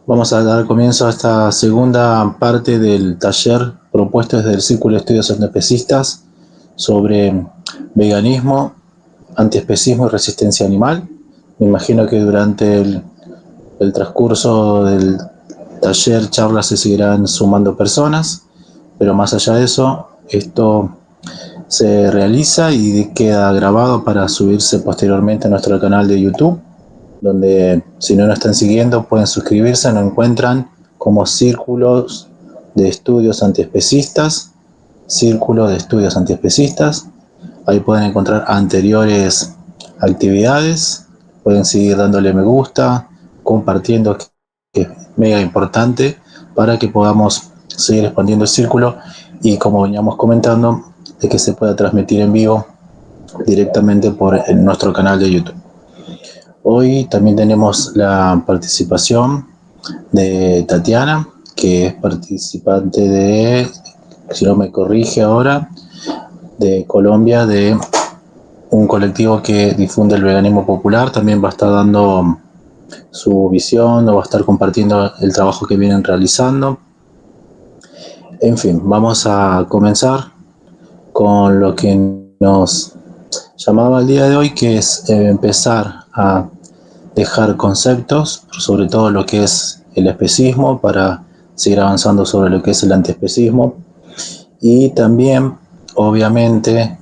Vamos a dar comienzo a esta segunda parte del taller propuesto desde el Círculo de Estudios Antiespecistas sobre veganismo, antiespecismo y resistencia animal. Me imagino que durante el transcurso del taller, charlas, se seguirán sumando personas, pero más allá de eso, esto se realiza y queda grabado para subirse posteriormente a nuestro canal de YouTube, donde si no nos están siguiendo pueden suscribirse, nos encuentran como Círculos de Estudios Antiespecistas, Círculo de Estudios Antiespecistas. Ahí pueden encontrar anteriores actividades, pueden seguir dándole me gusta, compartiendo, que es mega importante para que podamos seguir expandiendo el círculo y, como veníamos comentando, de que se pueda transmitir en vivo directamente por nuestro canal de YouTube. Hoy también tenemos la participación de Tatiana, que es participante de, si no me corrige ahora, de Colombia, de un colectivo que difunde el veganismo popular. También va a estar dando su visión o va a estar compartiendo el trabajo que vienen realizando. En fin, vamos a comenzar con lo que nos llamaba el día de hoy, que es empezar a dejar conceptos, sobre todo lo que es el especismo, para seguir avanzando sobre lo que es el antiespecismo, y también, obviamente,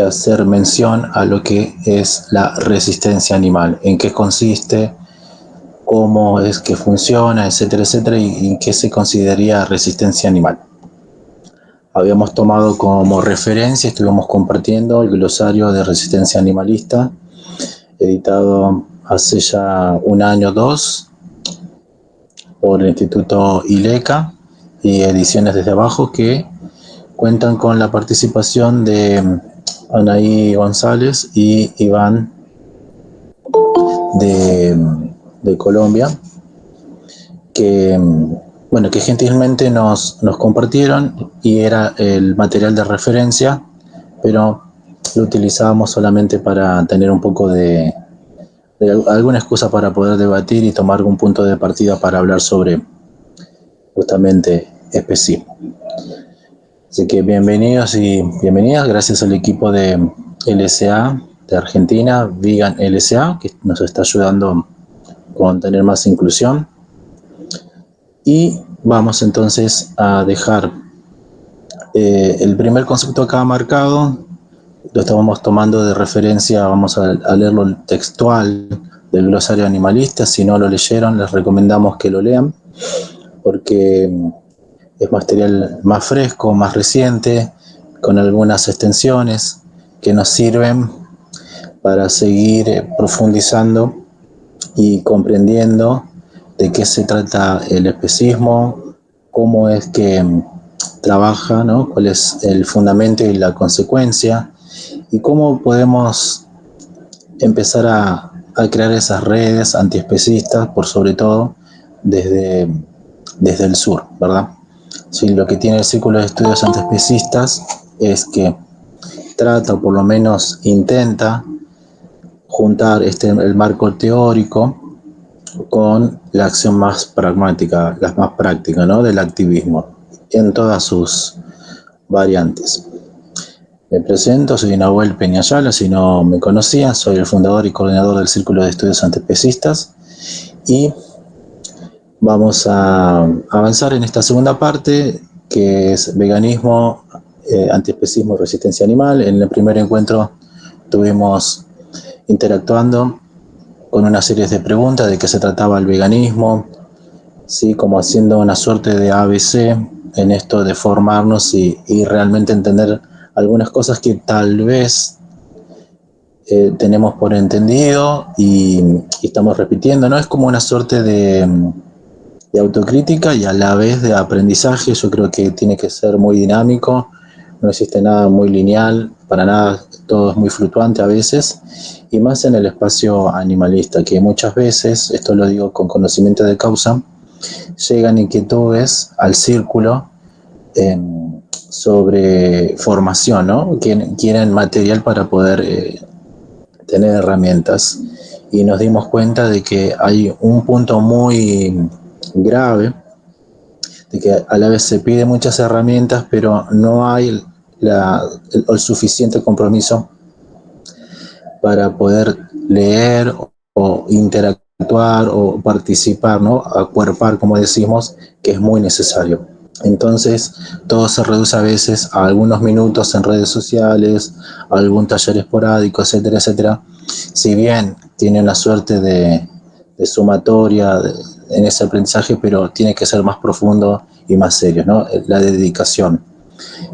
hacer mención a lo que es la resistencia animal, en qué consiste, cómo es que funciona, etcétera, etcétera, y en qué se consideraría resistencia animal. Habíamos tomado como referencia, estuvimos compartiendo el glosario de resistencia animalista, editado hace ya un año o dos por el Instituto ILECA y Ediciones Desde Abajo, que cuentan con la participación de Anaí González y Iván de Colombia, que, bueno, que gentilmente nos compartieron, y era el material de referencia, pero lo utilizábamos solamente para tener un poco de alguna excusa para poder debatir y tomar algún punto de partida para hablar sobre justamente especismo. Así que bienvenidos y bienvenidas, gracias al equipo de LSA de Argentina, Vegan LSA, que nos está ayudando con tener más inclusión. Y vamos entonces a dejar el primer concepto acá marcado, lo estábamos tomando de referencia, vamos a leerlo textual del glosario animalista. Si no lo leyeron, les recomendamos que lo lean, porque es material más fresco, más reciente, con algunas extensiones que nos sirven para seguir profundizando y comprendiendo de qué se trata el especismo, cómo es que trabaja, ¿no? Cuál es el fundamento y la consecuencia, y cómo podemos empezar a crear esas redes antiespecistas, por sobre todo desde el sur, ¿verdad? Sí, lo que tiene el Círculo de Estudios Antiespecistas es que trata, o por lo menos intenta, juntar el marco teórico con la acción más pragmática, la más práctica, ¿no? Del activismo, en todas sus variantes. Me presento, soy Nahuel Peñayala, si no me conocían, soy el fundador y coordinador del Círculo de Estudios Antiespecistas, y vamos a avanzar en esta segunda parte, que es veganismo, antiespecismo y resistencia animal. En el primer encuentro estuvimos interactuando con una serie de preguntas de qué se trataba el veganismo, ¿sí? Como haciendo una suerte de ABC en esto de formarnos y realmente entender algunas cosas que tal vez tenemos por entendido y estamos repitiendo, ¿no? Es como una suerte de autocrítica y a la vez de aprendizaje. Yo creo que tiene que ser muy dinámico, no existe nada muy lineal, para nada, todo es muy fluctuante a veces, y más en el espacio animalista, que muchas veces, esto lo digo con conocimiento de causa, llegan inquietudes al círculo sobre formación, ¿no? Quieren material para poder tener herramientas. y nos dimos cuenta de que hay un punto muy grave, de que a la vez se pide muchas herramientas, pero no hay el suficiente compromiso para poder leer o interactuar o participar, ¿no? Acuerpar, como decimos, que es muy necesario. Entonces, todo se reduce a veces a algunos minutos en redes sociales, a algún taller esporádico, etcétera, etcétera. Si bien tiene una suerte de sumatoria en ese aprendizaje, pero tiene que ser más profundo y más serio, ¿no? La dedicación.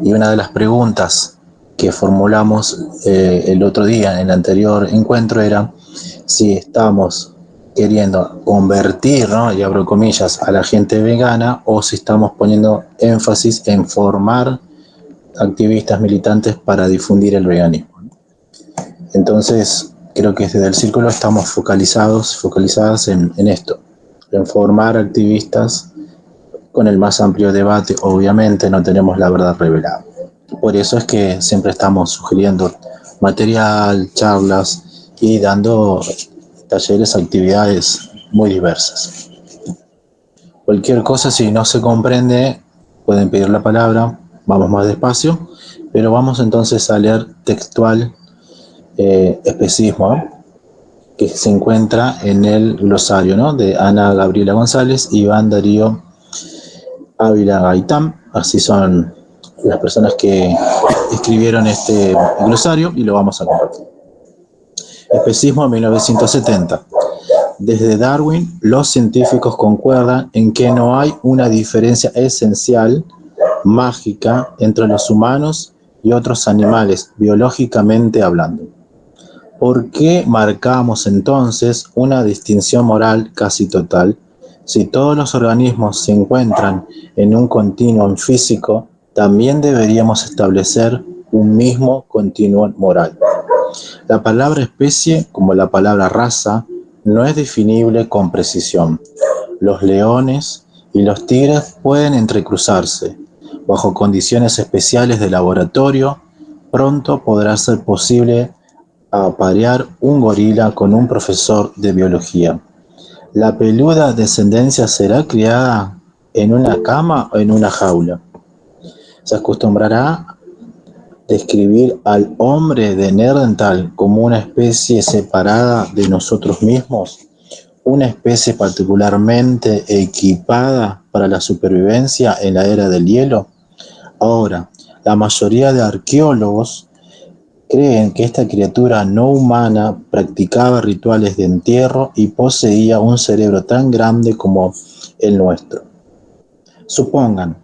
Y una de las preguntas que formulamos el otro día, en el anterior encuentro, era si estamos queriendo convertir, ¿no? Y abro comillas, a la gente vegana, o si estamos poniendo énfasis en formar activistas militantes para difundir el veganismo. Entonces, creo que desde el círculo estamos focalizadas en esto, en formar activistas con el más amplio debate. Obviamente no tenemos la verdad revelada. Por eso es que siempre estamos sugiriendo material, charlas y dando talleres, actividades muy diversas. Cualquier cosa, si no se comprende, pueden pedir la palabra, vamos más despacio, pero vamos entonces a leer textual especismo, ¿no? Que se encuentra en el glosario, ¿no? De Ana Gabriela González y Iván Darío Ávila Gaitán. Así son las personas que escribieron este glosario y lo vamos a compartir. Especismo 1970. Desde Darwin, los científicos concuerdan en que no hay una diferencia esencial, mágica, entre los humanos y otros animales, biológicamente hablando. ¿Por qué marcamos entonces una distinción moral casi total? Si todos los organismos se encuentran en un continuum físico, también deberíamos establecer un mismo continuum moral. La palabra especie, como la palabra raza, no es definible con precisión. Los leones y los tigres pueden entrecruzarse. Bajo condiciones especiales de laboratorio, pronto podrá ser posible aparear un gorila con un profesor de biología. ¿La peluda descendencia será criada en una cama o en una jaula? ¿Se acostumbrará a describir al hombre de Neandertal como una especie separada de nosotros mismos? ¿Una especie particularmente equipada para la supervivencia en la era del hielo? Ahora, la mayoría de arqueólogos creen que esta criatura no humana practicaba rituales de entierro y poseía un cerebro tan grande como el nuestro. Supongan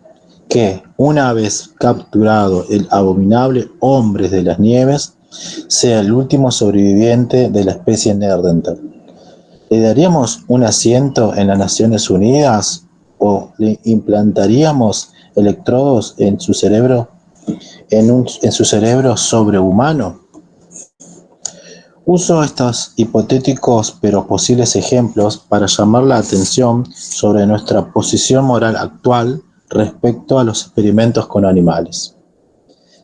que, una vez capturado el abominable hombre de las nieves, sea el último sobreviviente de la especie Neandertal. ¿Le daríamos un asiento en las Naciones Unidas o le implantaríamos electrodos en su cerebro, en su cerebro sobrehumano? Uso estos hipotéticos pero posibles ejemplos para llamar la atención sobre nuestra posición moral actual respecto a los experimentos con animales.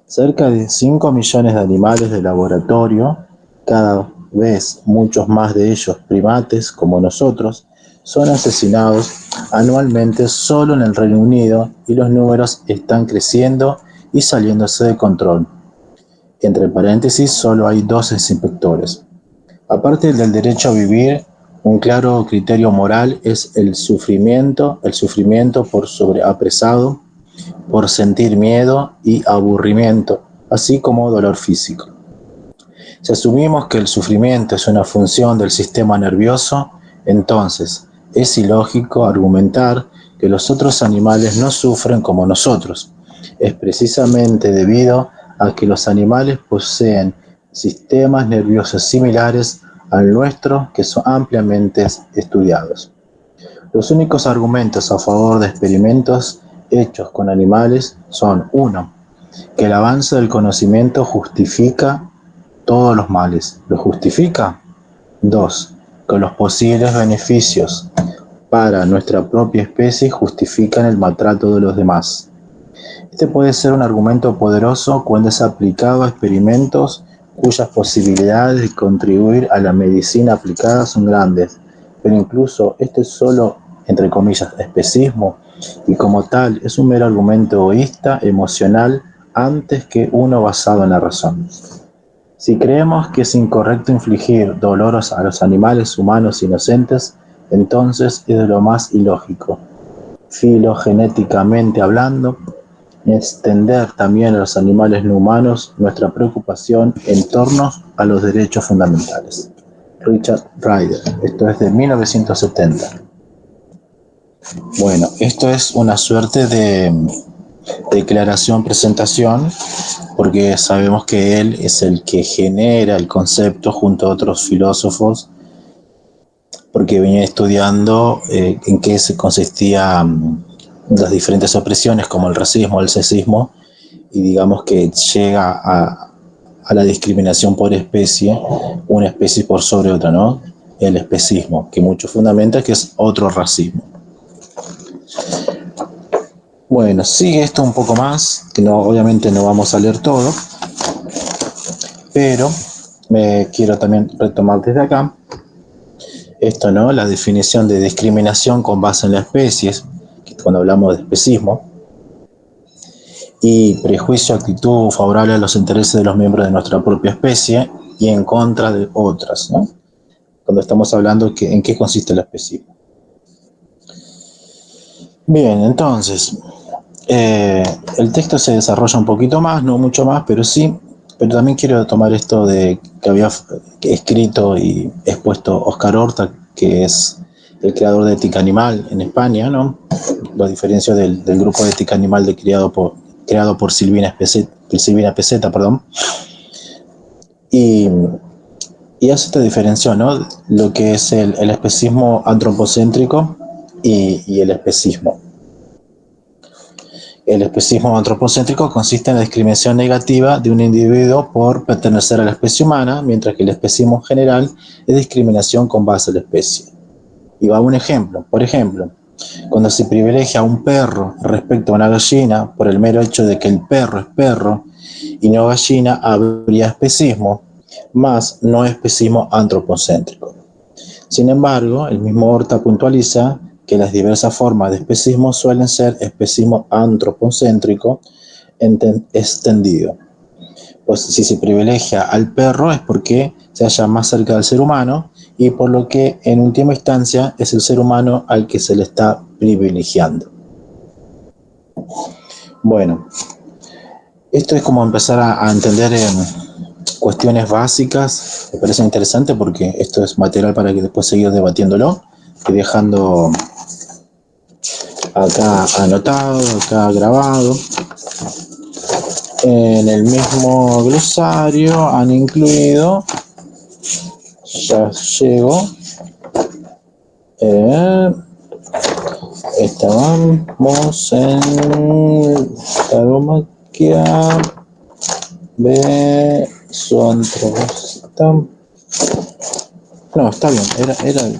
Cerca de 5 millones de animales de laboratorio, cada vez muchos más de ellos primates como nosotros, son asesinados anualmente solo en el Reino Unido y los números están creciendo y saliéndose de control. Entre paréntesis, solo hay 12 inspectores. Aparte del derecho a vivir, un claro criterio moral es el sufrimiento por sobreapresado, por sentir miedo y aburrimiento, así como dolor físico. Si asumimos que el sufrimiento es una función del sistema nervioso, entonces es ilógico argumentar que los otros animales no sufren como nosotros. Es precisamente debido a que los animales poseen sistemas nerviosos similares al nuestro que son ampliamente estudiados. Los únicos argumentos a favor de experimentos hechos con animales son: 1. Que el avance del conocimiento justifica todos los males. ¿Lo justifica? 2. Que los posibles beneficios para nuestra propia especie justifican el maltrato de los demás. Este puede ser un argumento poderoso cuando es aplicado a experimentos cuyas posibilidades de contribuir a la medicina aplicada son grandes, pero incluso este es solo, entre comillas, especismo, y como tal es un mero argumento egoísta, emocional, antes que uno basado en la razón. Si creemos que es incorrecto infligir dolores a los animales humanos inocentes, entonces es de lo más ilógico, filogenéticamente hablando, extender también a los animales no humanos nuestra preocupación en torno a los derechos fundamentales. Richard Ryder, esto es de 1970. Bueno, esto es una suerte de declaración, presentación, porque sabemos que él es el que genera el concepto junto a otros filósofos, porque venía estudiando en qué se consistían las diferentes opresiones como el racismo, el sexismo, y digamos que llega a la discriminación por especie, una especie por sobre otra, ¿no? El especismo, que mucho fundamenta que es otro racismo. Bueno, sigue esto un poco más, que no, obviamente no vamos a leer todo, pero me quiero también retomar desde acá esto, ¿no? La definición de discriminación con base en la especie, cuando hablamos de especismo, y prejuicio, actitud favorable a los intereses de los miembros de nuestra propia especie y en contra de otras, ¿no? Cuando estamos hablando que, en qué consiste el especismo. Bien, entonces, el texto se desarrolla un poquito más, no mucho más, pero sí, pero también quiero tomar esto de que había escrito y expuesto Oscar Horta, que es el creador de Ética Animal en España, ¿no? Lo diferencio del grupo de Ética Animal creado por Silvina Peseta, perdón. Y hace esta diferencia, ¿no? Lo que es el especismo antropocéntrico y el especismo. El especismo antropocéntrico consiste en la discriminación negativa de un individuo por pertenecer a la especie humana, mientras que el especismo general es discriminación con base a la especie. Y va un ejemplo. Por ejemplo, cuando se privilegia a un perro respecto a una gallina por el mero hecho de que el perro es perro y no gallina, habría especismo, más no especismo antropocéntrico. Sin embargo, el mismo Horta puntualiza que las diversas formas de especismo suelen ser especismo antropocéntrico extendido. Pues si se privilegia al perro es porque se halla más cerca del ser humano y por lo que en última instancia es el ser humano al que se le está privilegiando. Bueno, esto es como empezar a entender cuestiones básicas. Me parece interesante porque esto es material para que después seguir debatiéndolo y dejando acá anotado, acá grabado. En el mismo glosario han incluido, ya llego, estábamos en taromaquia, no, está bien,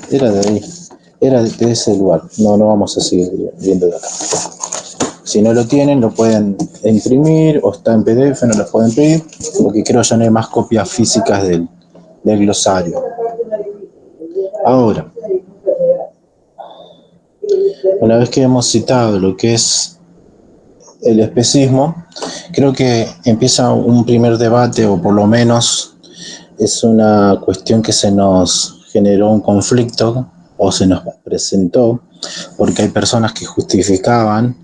era de ahí, era de ese lugar, no vamos a seguir viendo de acá. Si no lo tienen, lo pueden imprimir o está en PDF, no lo pueden pedir, porque creo ya no hay más copias físicas del glosario. Ahora, una vez que hemos citado lo que es el especismo, creo que empieza un primer debate, o por lo menos es una cuestión que se nos generó un conflicto o se nos presentó, porque hay personas que justificaban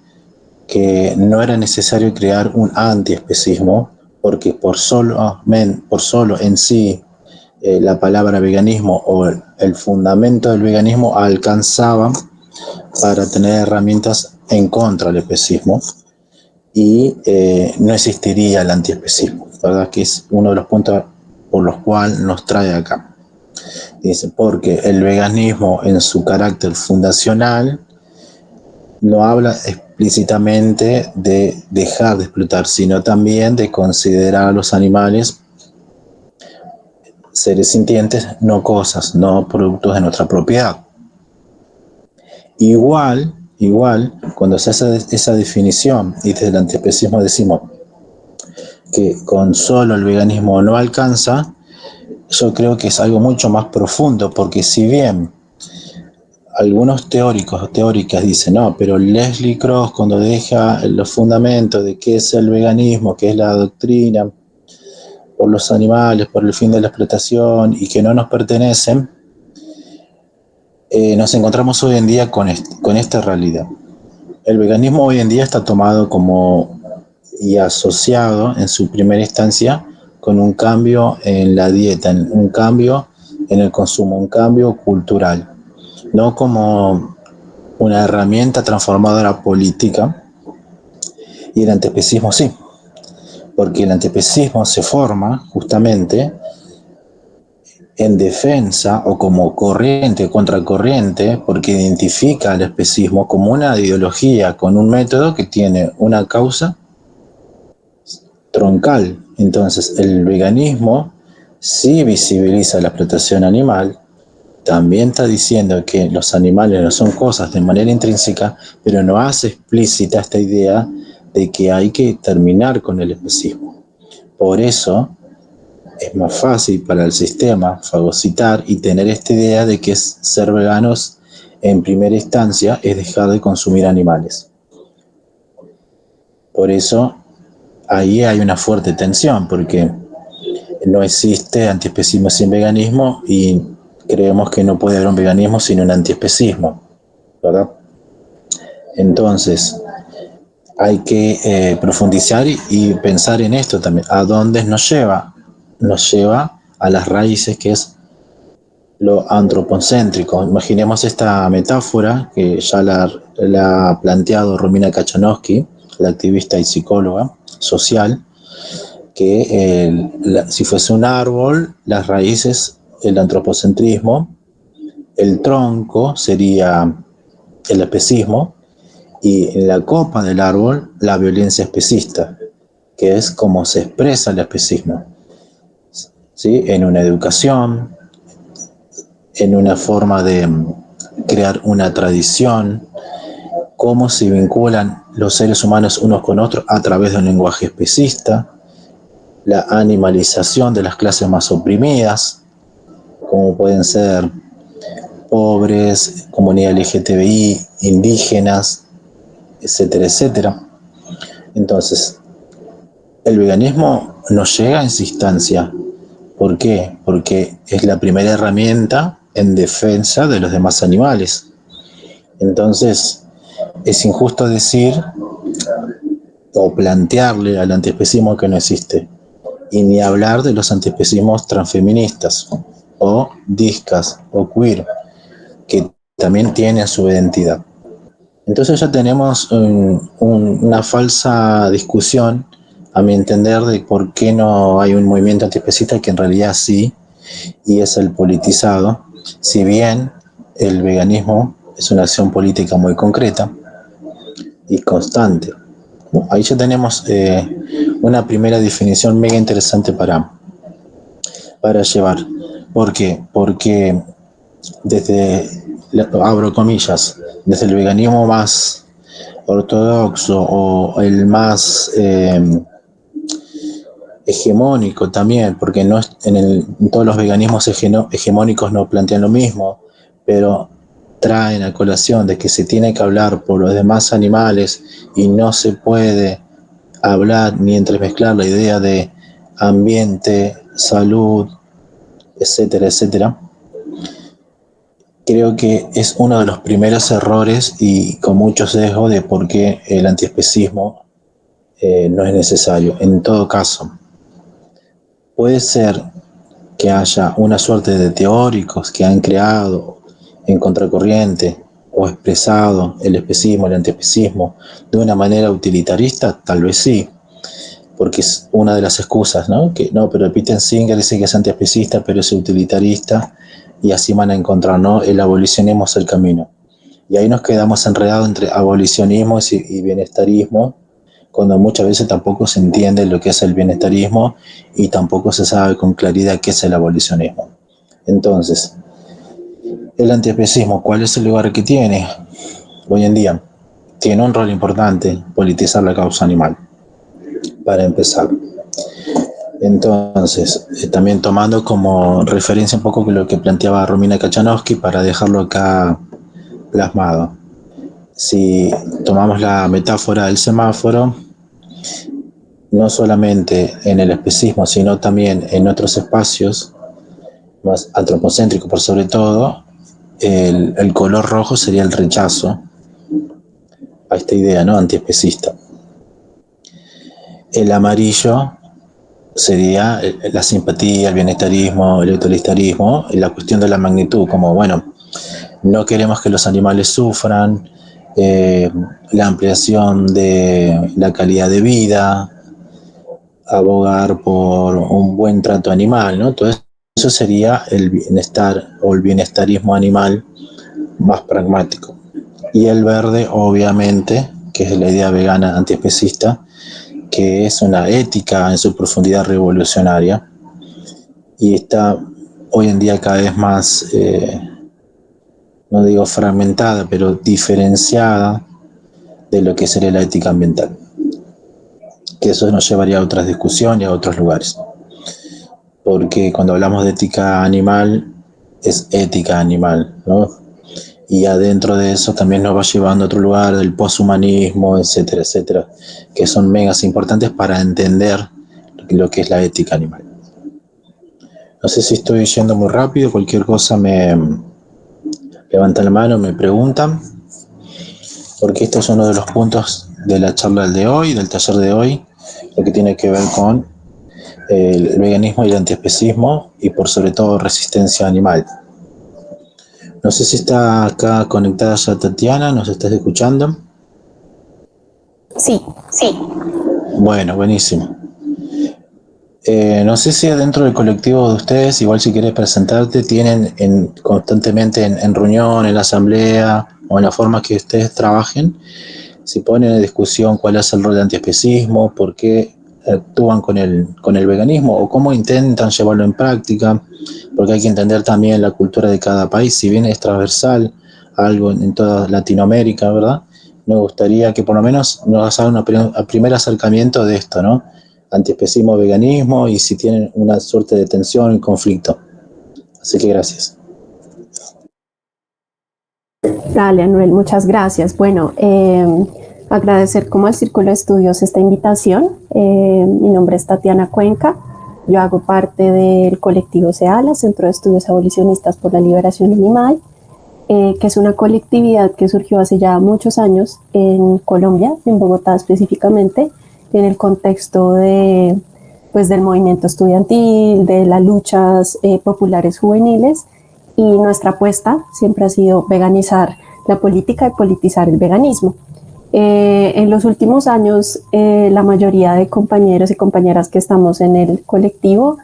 que no era necesario crear un antiespecismo, porque por solo en sí la palabra veganismo o el fundamento del veganismo alcanzaba para tener herramientas en contra del especismo y no existiría el antiespecismo, ¿verdad? Que es uno de los puntos por los cuales nos trae acá. Dice, porque el veganismo en su carácter fundacional no habla explícitamente de dejar de explotar, sino también de considerar a los animales seres sintientes, no cosas, no productos de nuestra propiedad. Igual, cuando se hace esa definición y desde el antiespecismo decimos que con solo el veganismo no alcanza, yo creo que es algo mucho más profundo, porque si bien algunos teóricos o teóricas dicen, no, pero Leslie Cross cuando deja los fundamentos de qué es el veganismo, qué es la doctrina por los animales, por el fin de la explotación y que no nos pertenecen, nos encontramos hoy en día con esta realidad. El veganismo hoy en día está tomado como y asociado en su primera instancia con un cambio en la dieta, un cambio en el consumo, un cambio cultural, no como una herramienta transformadora política. Y el antiespecismo sí, porque el antiespecismo se forma justamente en defensa o como corriente, contracorriente, porque identifica al especismo como una ideología con un método que tiene una causa troncal. Entonces, el veganismo sí visibiliza la explotación animal, también está diciendo que los animales no son cosas de manera intrínseca, pero no hace explícita esta idea de que hay que terminar con el especismo. Por eso es más fácil para el sistema fagocitar y tener esta idea de que ser veganos en primera instancia es dejar de consumir animales. Por eso ahí hay una fuerte tensión, porque no existe antiespecismo sin veganismo y creemos que no puede haber un veganismo sin un antiespecismo, ¿verdad? Entonces, hay que profundizar y pensar en esto también. ¿A dónde nos lleva? Nos lleva a las raíces, que es lo antropocéntrico. Imaginemos esta metáfora que ya la ha planteado Romina Kachanowski, la activista y psicóloga social, que si fuese un árbol, las raíces, el antropocentrismo, el tronco sería el especismo, y en la copa del árbol la violencia especista, que es como se expresa el especismo, ¿sí? En una educación, en una forma de crear una tradición, cómo se vinculan los seres humanos unos con otros a través de un lenguaje especista, la animalización de las clases más oprimidas, como pueden ser pobres, comunidad LGTBI, indígenas, etcétera, etcétera. Entonces, el veganismo no llega en esa instancia. ¿Por qué? Porque es la primera herramienta en defensa de los demás animales. Entonces, es injusto decir o plantearle al antiespecismo que no existe. Y ni hablar de los antiespecismos transfeministas o discas o queer, que también tienen su identidad. Entonces ya tenemos una falsa discusión, a mi entender, de por qué no hay un movimiento antiespecista, que en realidad sí, y es el politizado. Si bien el veganismo es una acción política muy concreta y constante. Ahí ya tenemos una primera definición mega interesante para llevar. ¿Por qué? Porque desde, abro comillas, desde el veganismo más ortodoxo o el más hegemónico también, porque no es, en todos los veganismos hegemónicos no plantean lo mismo, pero traen a colación de que se tiene que hablar por los demás animales y no se puede hablar ni entremezclar la idea de ambiente, salud, etcétera, etcétera. Creo que es uno de los primeros errores y con mucho sesgo de por qué el antiespecismo no es necesario. En todo caso, puede ser que haya una suerte de teóricos que han creado en contracorriente o expresado el especismo, el antiespecismo de una manera utilitarista, tal vez sí, porque es una de las excusas, ¿no? Que no, pero Peter Singer dice que es antiespecista, pero es utilitarista, y así van a encontrar, ¿no? El abolicionismo es el camino. Y ahí nos quedamos enredados entre abolicionismo y bienestarismo, cuando muchas veces tampoco se entiende lo que es el bienestarismo y tampoco se sabe con claridad qué es el abolicionismo. Entonces, el antiespecismo, ¿cuál es el lugar que tiene hoy en día? Tiene un rol importante, politizar la causa animal, para empezar. Entonces, también tomando como referencia un poco lo que planteaba Romina Kachanowski para dejarlo acá plasmado. Si tomamos la metáfora del semáforo, no solamente en el especismo, sino también en otros espacios, más antropocéntricos por sobre todo, el color rojo sería el rechazo a esta idea, ¿no? Antiespecista. El amarillo sería la simpatía, el bienestarismo, el utilitarismo, y la cuestión de la magnitud, como, bueno, no queremos que los animales sufran, la ampliación de la calidad de vida, abogar por un buen trato animal, ¿no? Todo eso sería el bienestar o el bienestarismo animal más pragmático. Y el verde, obviamente, que es la idea vegana antiespecista, que es una ética en su profundidad revolucionaria y está hoy en día cada vez más, no digo fragmentada, pero diferenciada de lo que sería la ética ambiental. Que eso nos llevaría a otras discusiones y a otros lugares. Porque cuando hablamos de ética animal, es ética animal, ¿no? Y adentro de eso también nos va llevando a otro lugar del poshumanismo, etcétera, etcétera, que son megas importantes para entender lo que es la ética animal. No sé si estoy yendo muy rápido, cualquier cosa me levantan la mano, me preguntan, porque esto es uno de los puntos de la charla de hoy, del taller de hoy, lo que tiene que ver con el veganismo y el antiespecismo y por sobre todo resistencia animal. No sé si está acá conectada ya Tatiana, ¿nos estás escuchando? Sí. Bueno, buenísimo. No sé si dentro del colectivo de ustedes, igual si querés presentarte, tienen constantemente en reunión, en la asamblea o en la forma que ustedes trabajen, si ponen en discusión cuál es el rol de antiespecismo, por qué actúan con el veganismo o cómo intentan llevarlo en práctica, porque hay que entender también la cultura de cada país, si bien es transversal, algo en toda Latinoamérica, ¿verdad? Me gustaría que por lo menos nos hagan un primer acercamiento de esto, ¿no? Antiespecismo, veganismo y si tienen una suerte de tensión y conflicto. Así que gracias. Dale, Anuel, muchas gracias. Bueno, agradecer como al Círculo de Estudios esta invitación. Mi nombre es Tatiana Cuenca. Yo hago parte del colectivo CEALA, Centro de Estudios Abolicionistas por la Liberación Animal, que es una colectividad que surgió hace ya muchos años en Colombia, en Bogotá específicamente, en el contexto de, pues, del movimiento estudiantil, de las luchas populares juveniles, y nuestra apuesta siempre ha sido veganizar la política y politizar el veganismo. En los últimos años, la mayoría de compañeros y compañeras que estamos en el colectivo,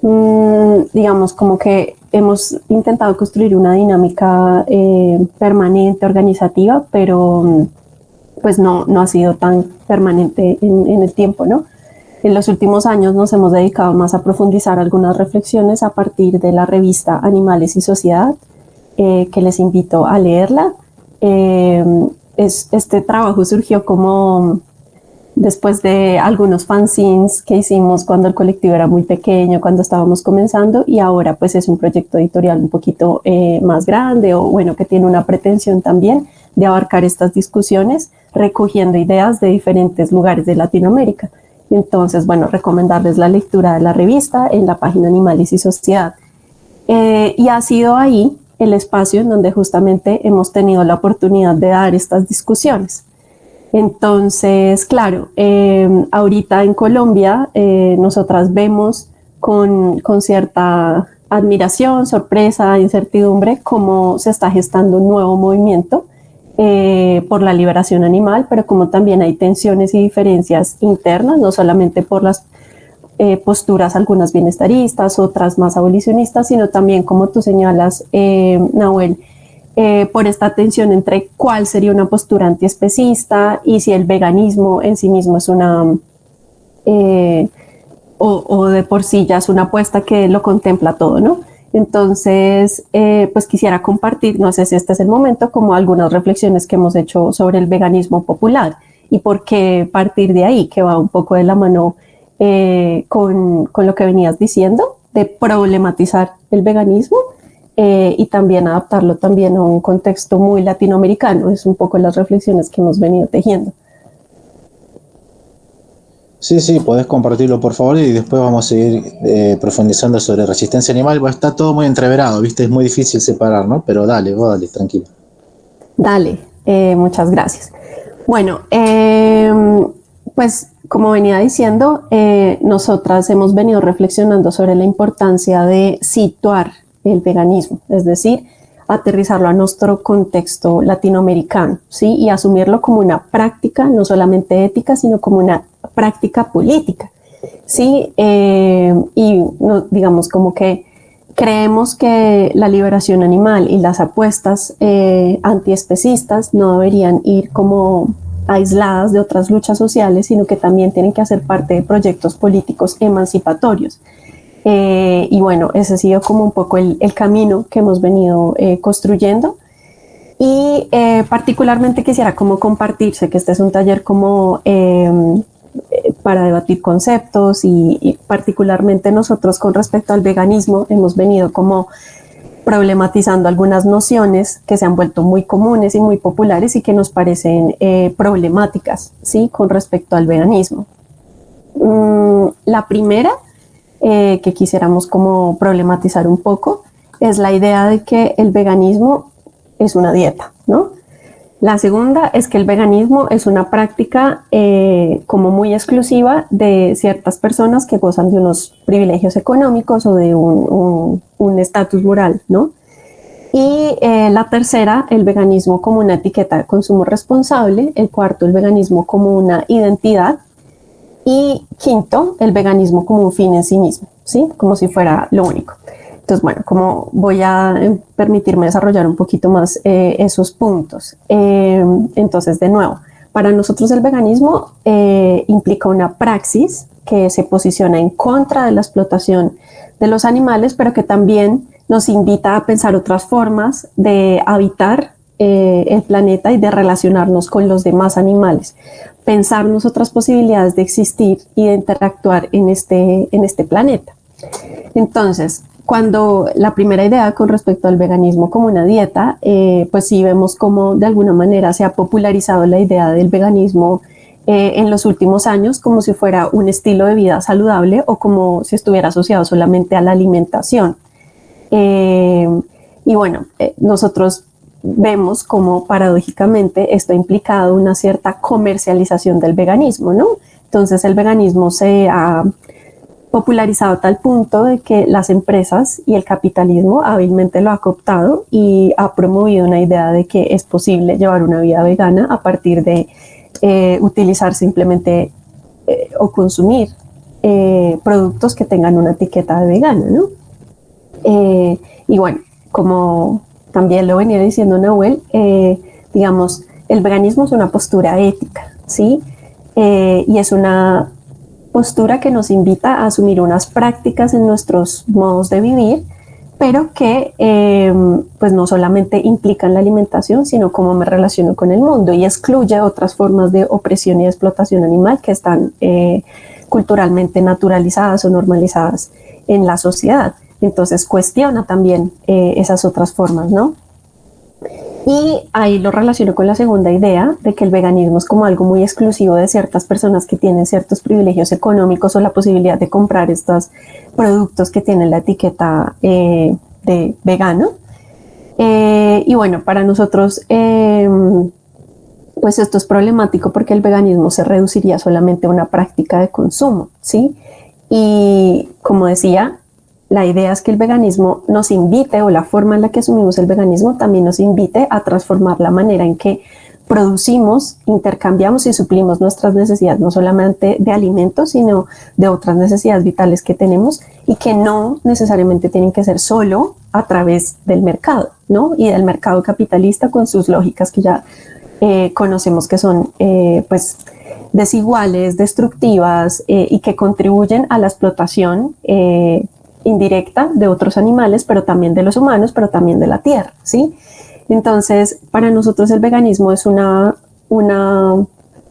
digamos como que hemos intentado construir una dinámica permanente, organizativa, pero pues no ha sido tan permanente en el tiempo, ¿no? En los últimos años nos hemos dedicado más a profundizar algunas reflexiones a partir de la revista Animales y Sociedad, que les invito a leerla. Este trabajo surgió como después de algunos fanzines que hicimos cuando el colectivo era muy pequeño, cuando estábamos comenzando, y ahora pues es un proyecto editorial un poquito más grande, o bueno, que tiene una pretensión también de abarcar estas discusiones, recogiendo ideas de diferentes lugares de Latinoamérica. Entonces, bueno, recomendarles la lectura de la revista en la página Animales y Sociedad. Y ha sido ahí el espacio en donde justamente hemos tenido la oportunidad de dar estas discusiones. Entonces, claro, ahorita en Colombia nosotras vemos con cierta admiración, sorpresa, incertidumbre cómo se está gestando un nuevo movimiento por la liberación animal, pero como también hay tensiones y diferencias internas, no solamente por las posturas, algunas bienestaristas, otras más abolicionistas, sino también, como tú señalas, Nahuel, por esta tensión entre cuál sería una postura antiespecista y si el veganismo en sí mismo es una, o de por sí ya es una apuesta que lo contempla todo, ¿no? Entonces, pues quisiera compartir, no sé si este es el momento, como algunas reflexiones que hemos hecho sobre el veganismo popular y por qué partir de ahí, que va un poco de la mano con lo que venías diciendo, de problematizar el veganismo y también adaptarlo también a un contexto muy latinoamericano. Es un poco las reflexiones que hemos venido tejiendo. Sí, sí, podés compartirlo por favor y después vamos a seguir profundizando sobre resistencia animal. Bueno, está todo muy entreverado, ¿viste? Es muy difícil separar, ¿no? Pero dale, vos dale, tranquilo. Dale, muchas gracias. Bueno, pues como venía diciendo, nosotras hemos venido reflexionando sobre la importancia de situar el veganismo, es decir, aterrizarlo a nuestro contexto latinoamericano, ¿sí? Y asumirlo como una práctica, no solamente ética, sino como una práctica política, ¿sí? Y no, digamos como que creemos que la liberación animal y las apuestas antiespecistas no deberían ir como aisladas de otras luchas sociales, sino que también tienen que hacer parte de proyectos políticos emancipatorios. Y bueno, ese ha sido como un poco el camino que hemos venido construyendo. Y particularmente quisiera como compartirse que este es un taller como para debatir conceptos y particularmente nosotros con respecto al veganismo hemos venido como problematizando algunas nociones que se han vuelto muy comunes y muy populares y que nos parecen problemáticas, ¿sí? Con respecto al veganismo. La primera que quisiéramos como problematizar un poco es la idea de que el veganismo es una dieta, ¿no? La segunda es que el veganismo es una práctica como muy exclusiva de ciertas personas que gozan de unos privilegios económicos o de un estatus moral, ¿no? Y la tercera, el veganismo como una etiqueta de consumo responsable. El cuarto, el veganismo como una identidad. Y quinto, el veganismo como un fin en sí mismo, ¿sí? Como si fuera lo único. Entonces, bueno, como voy a permitirme desarrollar un poquito más esos puntos. Entonces, de nuevo, para nosotros el veganismo implica una praxis que se posiciona en contra de la explotación de los animales, pero que también nos invita a pensar otras formas de habitar el planeta y de relacionarnos con los demás animales. Pensarnos otras posibilidades de existir y de interactuar en este planeta. Entonces, cuando la primera idea con respecto al veganismo como una dieta, pues sí vemos cómo de alguna manera se ha popularizado la idea del veganismo en los últimos años como si fuera un estilo de vida saludable o como si estuviera asociado solamente a la alimentación. Y bueno, nosotros vemos como paradójicamente esto ha implicado una cierta comercialización del veganismo, ¿no? Entonces el veganismo se ha popularizado a tal punto de que las empresas y el capitalismo hábilmente lo ha cooptado y ha promovido una idea de que es posible llevar una vida vegana a partir de utilizar simplemente o consumir productos que tengan una etiqueta de vegano, ¿no? Y bueno, como también lo venía diciendo Nahuel, digamos, el veganismo es una postura ética, ¿sí? Y es una postura que nos invita a asumir unas prácticas en nuestros modos de vivir, pero que pues no solamente implican la alimentación, sino cómo me relaciono con el mundo y excluye otras formas de opresión y explotación animal que están culturalmente naturalizadas o normalizadas en la sociedad. Entonces cuestiona también esas otras formas, ¿no? Y ahí lo relaciono con la segunda idea de que el veganismo es como algo muy exclusivo de ciertas personas que tienen ciertos privilegios económicos o la posibilidad de comprar estos productos que tienen la etiqueta de vegano. Y bueno, para nosotros pues esto es problemático porque el veganismo se reduciría solamente a una práctica de consumo, ¿sí? Y como decía, la idea es que el veganismo nos invite, o la forma en la que asumimos el veganismo también nos invite a transformar la manera en que producimos, intercambiamos y suplimos nuestras necesidades, no solamente de alimentos, sino de otras necesidades vitales que tenemos y que no necesariamente tienen que ser solo a través del mercado, ¿no? Y del mercado capitalista con sus lógicas que ya conocemos que son pues desiguales, destructivas y que contribuyen a la explotación indirecta de otros animales, pero también de los humanos, pero también de la tierra, ¿sí? Entonces, para nosotros el veganismo es una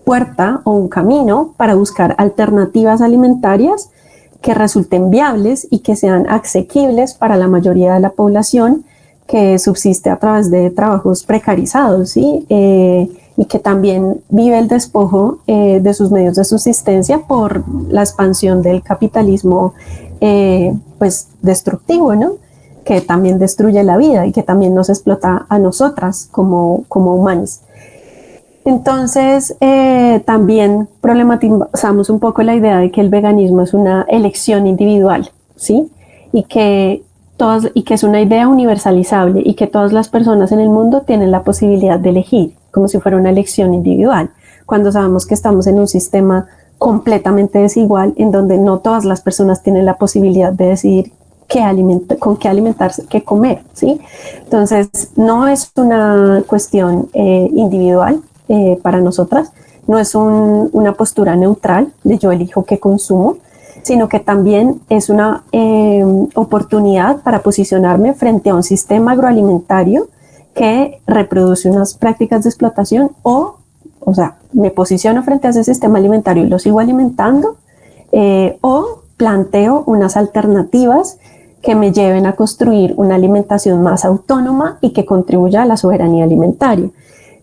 puerta o un camino para buscar alternativas alimentarias que resulten viables y que sean asequibles para la mayoría de la población que subsiste a través de trabajos precarizados, ¿sí? Y que también vive el despojo de sus medios de subsistencia por la expansión del capitalismo pues destructivo, ¿no? Que también destruye la vida y que también nos explota a nosotras como humanos. Entonces, también problematizamos un poco la idea de que el veganismo es una elección individual, ¿sí? Y que es una idea universalizable y que todas las personas en el mundo tienen la posibilidad de elegir, como si fuera una elección individual, cuando sabemos que estamos en un sistema completamente desigual, en donde no todas las personas tienen la posibilidad de decidir con qué alimentarse, qué comer, ¿sí? Entonces, no es una cuestión individual para nosotras, no es una postura neutral de yo elijo qué consumo, sino que también es una oportunidad para posicionarme frente a un sistema agroalimentario que reproduce unas prácticas de explotación o sea, me posiciono frente a ese sistema alimentario y lo sigo alimentando o planteo unas alternativas que me lleven a construir una alimentación más autónoma y que contribuya a la soberanía alimentaria.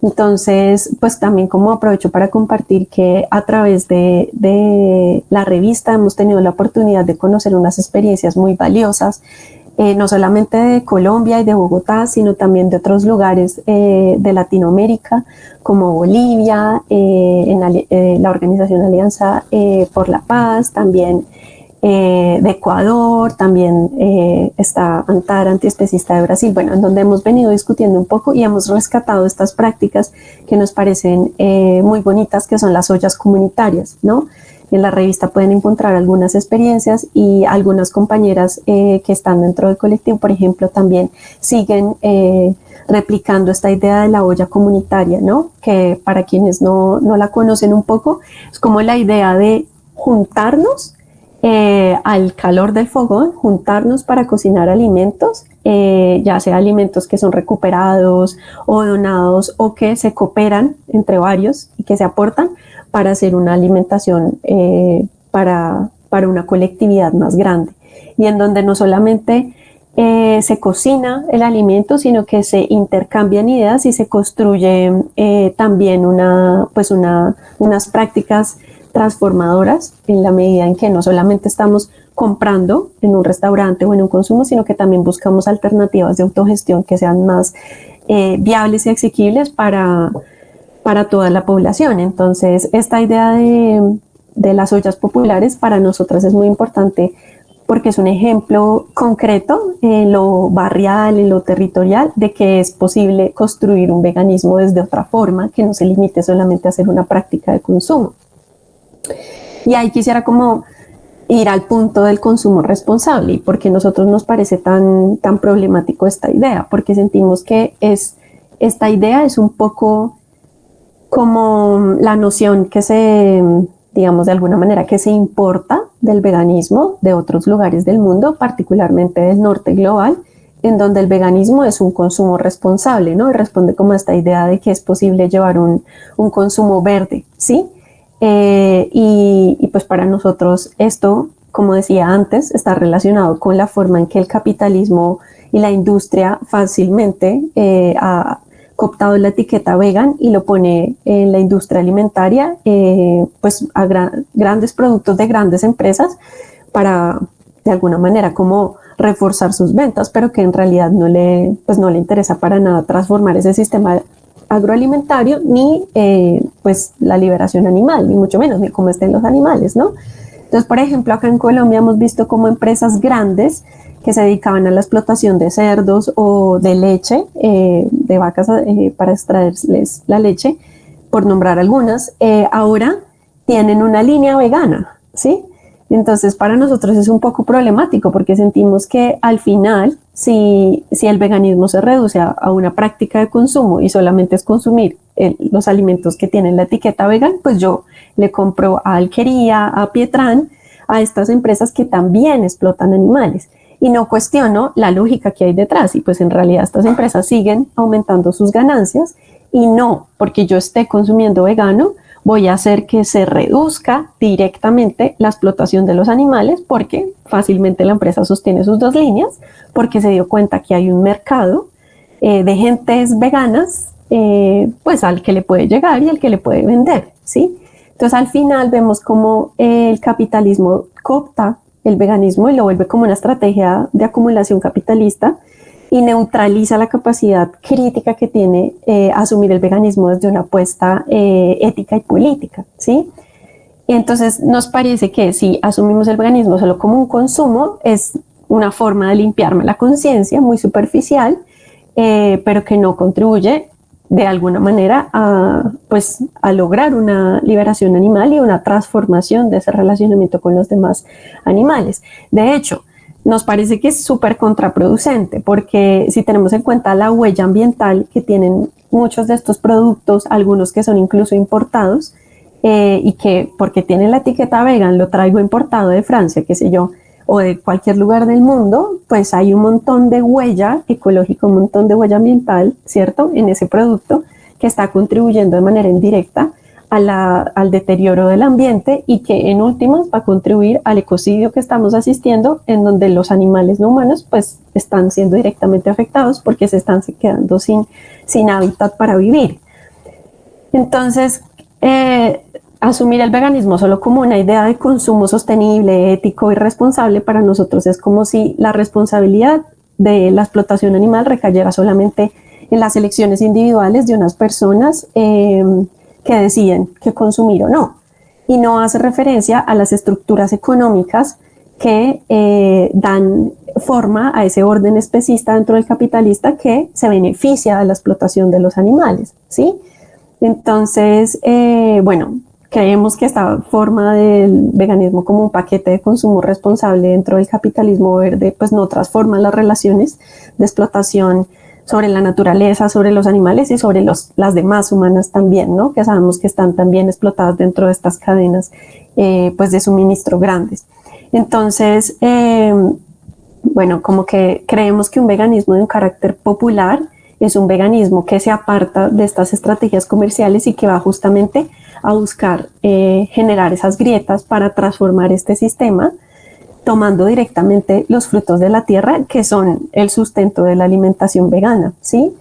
Entonces, pues también como aprovecho para compartir que a través de la revista hemos tenido la oportunidad de conocer unas experiencias muy valiosas, no solamente de Colombia y de Bogotá, sino también de otros lugares de Latinoamérica, como Bolivia, en la organización Alianza por la Paz, también de Ecuador, también está Antara, antiespecista de Brasil, bueno, en donde hemos venido discutiendo un poco y hemos rescatado estas prácticas que nos parecen muy bonitas, que son las ollas comunitarias, ¿no? En la revista pueden encontrar algunas experiencias y algunas compañeras que están dentro del colectivo, por ejemplo, también siguen replicando esta idea de la olla comunitaria, ¿no? Que para quienes no la conocen un poco, es como la idea de juntarnos al calor del fogón, juntarnos para cocinar alimentos, ya sea alimentos que son recuperados o donados o que se cooperan entre varios y que se aportan para hacer una alimentación para una colectividad más grande. Y en donde no solamente se cocina el alimento, sino que se intercambian ideas y se construye también unas prácticas transformadoras en la medida en que no solamente estamos comprando en un restaurante o en un consumo, sino que también buscamos alternativas de autogestión que sean más viables y asequibles para toda la población. Entonces, esta idea de las ollas populares para nosotras es muy importante porque es un ejemplo concreto en lo barrial, en lo territorial, de que es posible construir un veganismo desde otra forma, que no se limite solamente a hacer una práctica de consumo. Y ahí quisiera como ir al punto del consumo responsable y por qué a nosotros nos parece tan problemático esta idea, porque sentimos que esta idea es un poco como la noción que digamos de alguna manera, que se importa del veganismo de otros lugares del mundo, particularmente del norte global, en donde el veganismo es un consumo responsable, ¿no? Y responde como a esta idea de que es posible llevar un consumo verde, ¿sí? Y pues para nosotros esto, como decía antes, está relacionado con la forma en que el capitalismo y la industria fácilmente ha cooptado la etiqueta vegan y lo pone en la industria alimentaria, pues a grandes productos de grandes empresas para de alguna manera como reforzar sus ventas, pero que en realidad no le interesa para nada transformar ese sistema agroalimentario ni pues la liberación animal, ni mucho menos, ni cómo estén los animales, ¿no? Entonces, por ejemplo, acá en Colombia hemos visto como empresas grandes que se dedicaban a la explotación de cerdos o de leche, de vacas para extraerles la leche, por nombrar algunas, ahora tienen una línea vegana, ¿sí? Entonces, para nosotros es un poco problemático porque sentimos que al final, si el veganismo se reduce a una práctica de consumo y solamente es consumir los alimentos que tienen la etiqueta vegan, pues yo le compro a Alquería, a Pietrán, a estas empresas que también explotan animales. Y no cuestiono la lógica que hay detrás y pues en realidad estas empresas siguen aumentando sus ganancias y no porque yo esté consumiendo vegano voy a hacer que se reduzca directamente la explotación de los animales, porque fácilmente la empresa sostiene sus dos líneas, porque se dio cuenta que hay un mercado de gentes veganas, pues al que le puede llegar y al que le puede vender, ¿sí? Entonces al final vemos como el capitalismo coopta el veganismo y lo vuelve como una estrategia de acumulación capitalista y neutraliza la capacidad crítica que tiene asumir el veganismo desde una apuesta ética y política, ¿sí? Y entonces nos parece que si asumimos el veganismo solo como un consumo, es una forma de limpiarme la conciencia muy superficial, pero que no contribuye de alguna manera pues, a lograr una liberación animal y una transformación de ese relacionamiento con los demás animales. De hecho, nos parece que es súper contraproducente, porque si tenemos en cuenta la huella ambiental que tienen muchos de estos productos, algunos que son incluso importados, y que porque tienen la etiqueta vegan, lo traigo importado de Francia, qué sé yo, o de cualquier lugar del mundo, pues hay un montón de huella ecológica, un montón de huella ambiental, ¿cierto?, en ese producto que está contribuyendo de manera indirecta al deterioro del ambiente y que en últimas va a contribuir al ecocidio que estamos asistiendo, en donde los animales no humanos pues están siendo directamente afectados porque se están quedando sin hábitat para vivir. Entonces, asumir el veganismo solo como una idea de consumo sostenible, ético y responsable para nosotros es como si la responsabilidad de la explotación animal recayera solamente en las elecciones individuales de unas personas que deciden qué consumir o no, y no hace referencia a las estructuras económicas que dan forma a ese orden especista dentro del capitalista que se beneficia de la explotación de los animales, ¿sí? Entonces, bueno, creemos que esta forma del veganismo como un paquete de consumo responsable dentro del capitalismo verde, pues no transforma las relaciones de explotación sobre la naturaleza, sobre los animales y sobre las demás humanas también, ¿no? Que sabemos que están también explotadas dentro de estas cadenas pues de suministro grandes. Entonces, bueno, como que creemos que un veganismo de un carácter popular es un veganismo que se aparta de estas estrategias comerciales y que va justamente a buscar generar esas grietas para transformar este sistema, tomando directamente los frutos de la tierra, que son el sustento de la alimentación vegana, ¿sí?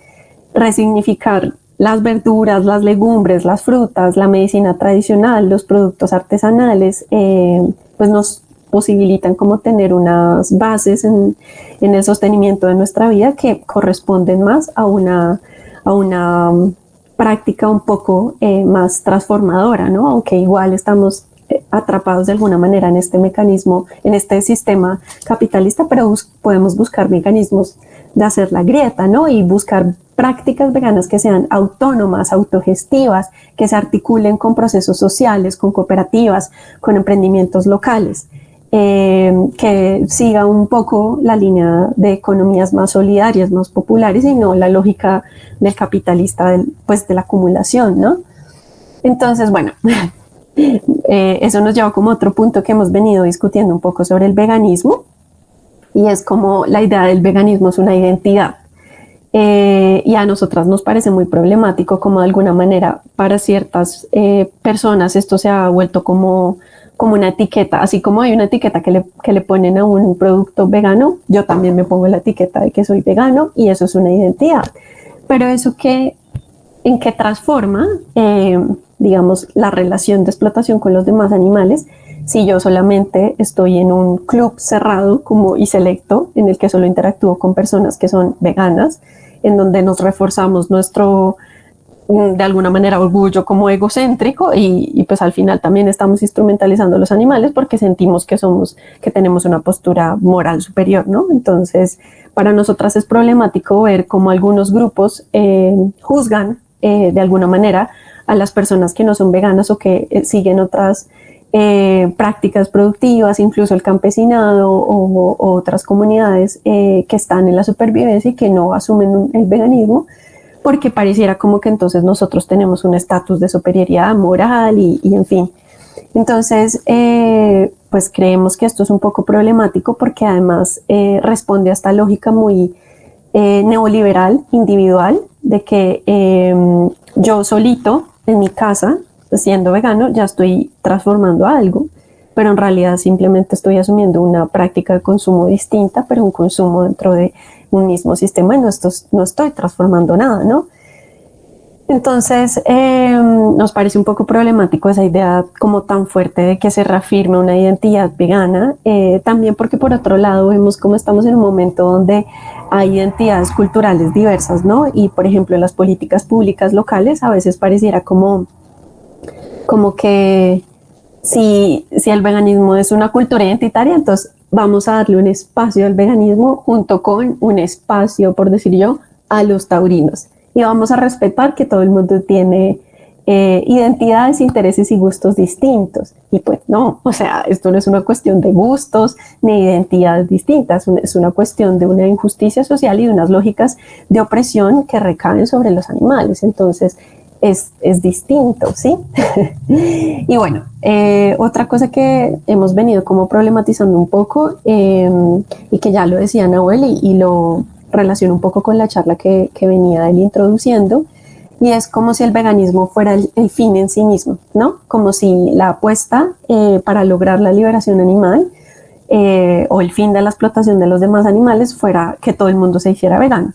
Resignificar las verduras, las legumbres, las frutas, la medicina tradicional, los productos artesanales, pues nos posibilitan como tener unas bases en el sostenimiento de nuestra vida que corresponden más a una práctica un poco más transformadora, ¿no? Aunque igual estamos atrapados de alguna manera en este mecanismo, en este sistema capitalista, pero podemos buscar mecanismos de hacer la grieta, ¿no? Y buscar prácticas veganas que sean autónomas, autogestivas, que se articulen con procesos sociales, con cooperativas, con emprendimientos locales, que siga un poco la línea de economías más solidarias, más populares, y no la lógica del capitalista, pues de la acumulación, ¿no? Entonces, bueno, eso nos lleva como a otro punto que hemos venido discutiendo un poco sobre el veganismo, y es como la idea del veganismo es una identidad. Y a nosotras nos parece muy problemático como de alguna manera para ciertas personas esto se ha vuelto como una etiqueta, así como hay una etiqueta que le ponen a un producto vegano, yo también me pongo la etiqueta de que soy vegano y eso es una identidad. Pero eso ¿en qué transforma, digamos, la relación de explotación con los demás animales si yo solamente estoy en un club cerrado y selecto en el que solo interactúo con personas que son veganas, en donde nos reforzamos nuestro, de alguna manera, orgullo como egocéntrico y pues al final también estamos instrumentalizando a los animales porque sentimos que tenemos una postura moral superior, ¿no? Entonces, para nosotras es problemático ver cómo algunos grupos juzgan de alguna manera a las personas que no son veganas o que siguen otras prácticas productivas, incluso el campesinado o otras comunidades que están en la supervivencia y que no asumen el veganismo, porque pareciera como que entonces nosotros tenemos un estatus de superioridad moral y en fin. Entonces, pues creemos que esto es un poco problemático porque además responde a esta lógica muy neoliberal, individual, de que yo solito en mi casa siendo vegano ya estoy transformando algo, pero en realidad simplemente estoy asumiendo una práctica de consumo distinta, pero un consumo dentro de un mismo sistema y no estoy transformando nada, ¿no? Entonces, nos parece un poco problemático esa idea como tan fuerte de que se reafirme una identidad vegana, también porque por otro lado vemos cómo estamos en un momento donde hay identidades culturales diversas, ¿no? Y por ejemplo, en las políticas públicas locales a veces pareciera como que si el veganismo es una cultura identitaria, entonces vamos a darle un espacio al veganismo junto con un espacio, por decir yo, a los taurinos. Y vamos a respetar que todo el mundo tiene identidades, intereses y gustos distintos. Y pues no, o sea, esto no es una cuestión de gustos ni identidades distintas, es una cuestión de una injusticia social y de unas lógicas de opresión que recaen sobre los animales. Entonces, es distinto, ¿sí? Y bueno, otra cosa que hemos venido como problematizando un poco y que ya lo decía Nahuel y lo relaciono un poco con la charla que venía él introduciendo, y es como si el veganismo fuera el fin en sí mismo, ¿no? Como si la apuesta para lograr la liberación animal o el fin de la explotación de los demás animales fuera que todo el mundo se hiciera vegano.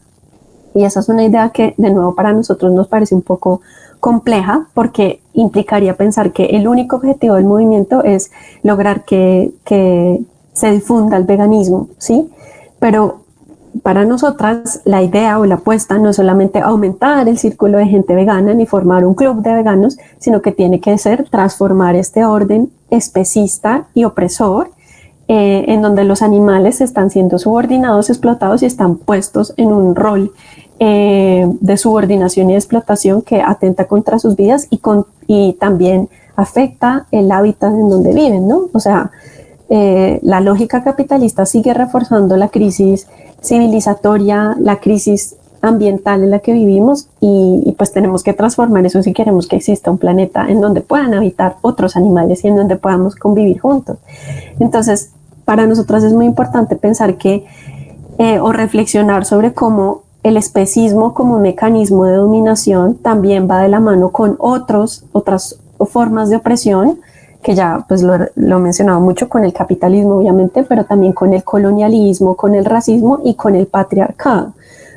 Y esa es una idea que, de nuevo, para nosotros nos parece un poco compleja porque implicaría pensar que el único objetivo del movimiento es lograr que se difunda el veganismo, ¿sí? Pero para nosotras la idea o la apuesta no es solamente aumentar el círculo de gente vegana ni formar un club de veganos, sino que tiene que ser transformar este orden especista y opresor en donde los animales están siendo subordinados, explotados y están puestos en un rol de subordinación y explotación que atenta contra sus vidas y también afecta el hábitat en donde viven, ¿no? O sea, la lógica capitalista sigue reforzando la crisis civilizatoria, la crisis ambiental en la que vivimos y pues tenemos que transformar eso si queremos que exista un planeta en donde puedan habitar otros animales y en donde podamos convivir juntos. Entonces, para nosotras es muy importante pensar que o reflexionar sobre cómo el especismo como un mecanismo de dominación también va de la mano con otras formas de opresión que ya pues lo he mencionado mucho con el capitalismo obviamente, pero también con el colonialismo, con el racismo y con el patriarcado,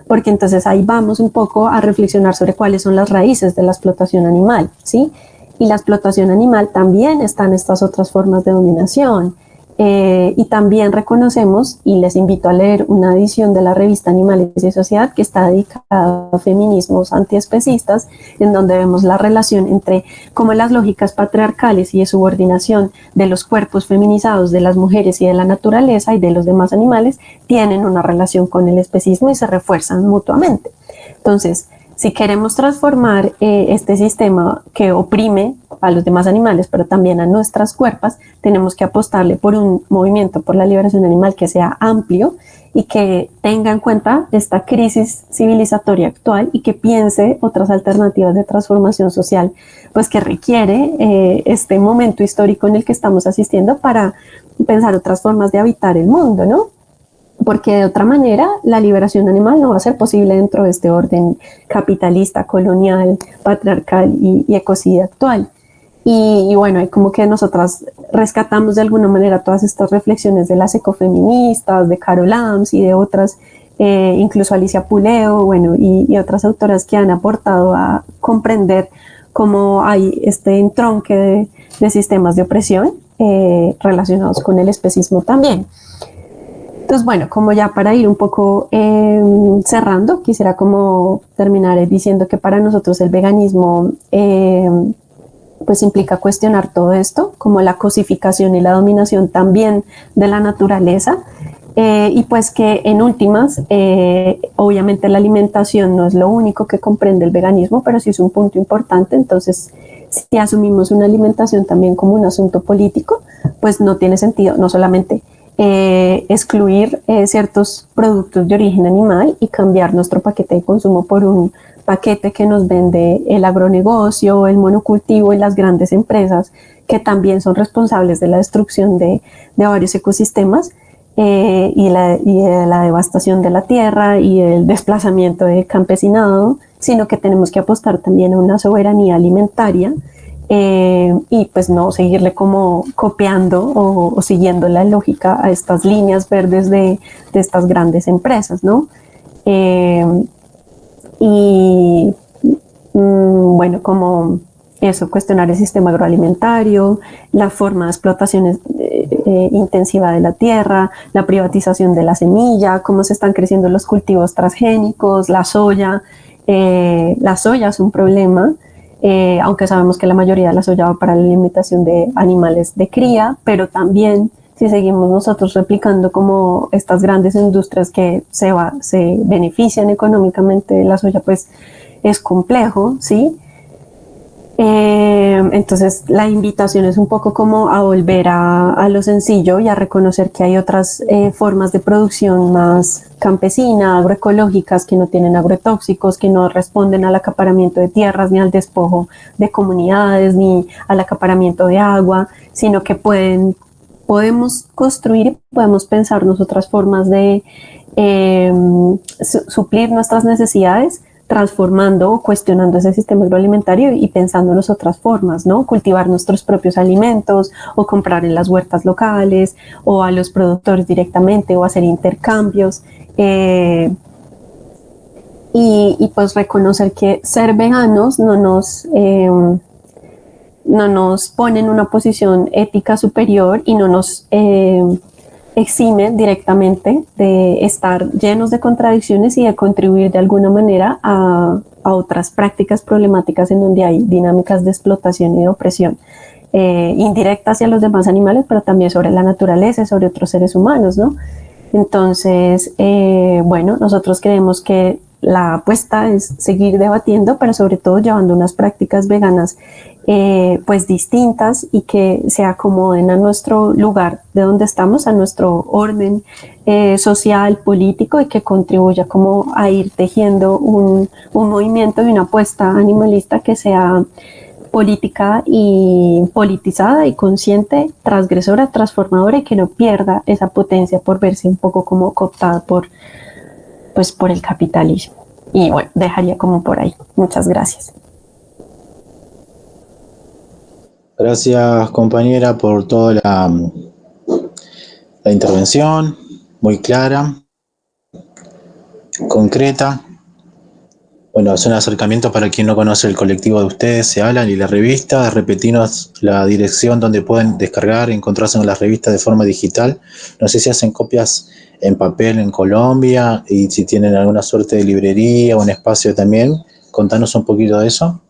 porque entonces ahí vamos un poco a reflexionar sobre cuáles son las raíces de la explotación animal, ¿sí? Y la explotación animal también está en estas otras formas de dominación. Y también reconocemos, y les invito a leer una edición de la revista Animales y Sociedad que está dedicada a feminismos antiespecistas, en donde vemos la relación entre cómo las lógicas patriarcales y de subordinación de los cuerpos feminizados de las mujeres y de la naturaleza y de los demás animales tienen una relación con el especismo y se refuerzan mutuamente. Entonces, si queremos transformar este sistema que oprime a los demás animales, pero también a nuestras cuerpas, tenemos que apostarle por un movimiento por la liberación animal que sea amplio y que tenga en cuenta esta crisis civilizatoria actual y que piense otras alternativas de transformación social, pues que requiere este momento histórico en el que estamos asistiendo para pensar otras formas de habitar el mundo, ¿no? Porque de otra manera la liberación animal no va a ser posible dentro de este orden capitalista, colonial, patriarcal y ecocida actual. Y bueno, como que nosotras rescatamos de alguna manera todas estas reflexiones de las ecofeministas, de Carol Adams y de otras, incluso Alicia Puleo, bueno, y otras autoras que han aportado a comprender cómo hay este entronque de sistemas de opresión relacionados con el especismo también. Entonces, bueno, como ya para ir un poco cerrando, quisiera como terminar diciendo que para nosotros el veganismo pues implica cuestionar todo esto, como la cosificación y la dominación también de la naturaleza, y pues que en últimas, obviamente la alimentación no es lo único que comprende el veganismo, pero sí es un punto importante. Entonces, si asumimos una alimentación también como un asunto político, pues no tiene sentido, no solamente excluir ciertos productos de origen animal y cambiar nuestro paquete de consumo por un paquete que nos vende el agronegocio, el monocultivo y las grandes empresas que también son responsables de la destrucción de varios ecosistemas y de la devastación de la tierra y el desplazamiento de campesinado, sino que tenemos que apostar también a una soberanía alimentaria y pues no seguirle como copiando o siguiendo la lógica a estas líneas verdes de estas grandes empresas, ¿no? Y bueno, como eso, cuestionar el sistema agroalimentario, la forma de explotación intensiva de la tierra, la privatización de la semilla, cómo se están creciendo los cultivos transgénicos, la soya. La soya es un problema, aunque sabemos que la mayoría de la soya va para la alimentación de animales de cría, pero también si seguimos nosotros replicando como estas grandes industrias que se benefician económicamente de la soya, pues es complejo, ¿sí? Entonces la invitación es un poco como a volver a lo sencillo y a reconocer que hay otras formas de producción más campesina, agroecológicas, que no tienen agrotóxicos, que no responden al acaparamiento de tierras, ni al despojo de comunidades, ni al acaparamiento de agua, sino que podemos construir y podemos pensarnos otras formas de suplir nuestras necesidades, transformando o cuestionando ese sistema agroalimentario y pensándonos otras formas, ¿no? Cultivar nuestros propios alimentos o comprar en las huertas locales o a los productores directamente o hacer intercambios. Y pues reconocer que ser veganos no nos pone en una posición ética superior y no nos exime directamente de estar llenos de contradicciones y de contribuir de alguna manera a otras prácticas problemáticas en donde hay dinámicas de explotación y de opresión indirecta hacia los demás animales, pero también sobre la naturaleza, sobre otros seres humanos, ¿no? Entonces, bueno, nosotros creemos que la apuesta es seguir debatiendo, pero sobre todo llevando unas prácticas veganas pues distintas y que se acomoden a nuestro lugar de donde estamos, a nuestro orden social, político, y que contribuya como a ir tejiendo un movimiento y una apuesta animalista que sea política y politizada y consciente, transgresora, transformadora, y que no pierda esa potencia por verse un poco como cooptada por el capitalismo. Y bueno, dejaría como por ahí. Muchas gracias. Gracias, compañera, por toda la intervención, muy clara, concreta. Bueno, es un acercamiento para quien no conoce el colectivo de ustedes, Se Hablan, y la revista. Repetirnos la dirección donde pueden descargar y encontrarse en las revistas de forma digital. No sé si hacen copias en papel en Colombia y si tienen alguna suerte de librería o un espacio también. Contanos un poquito de eso.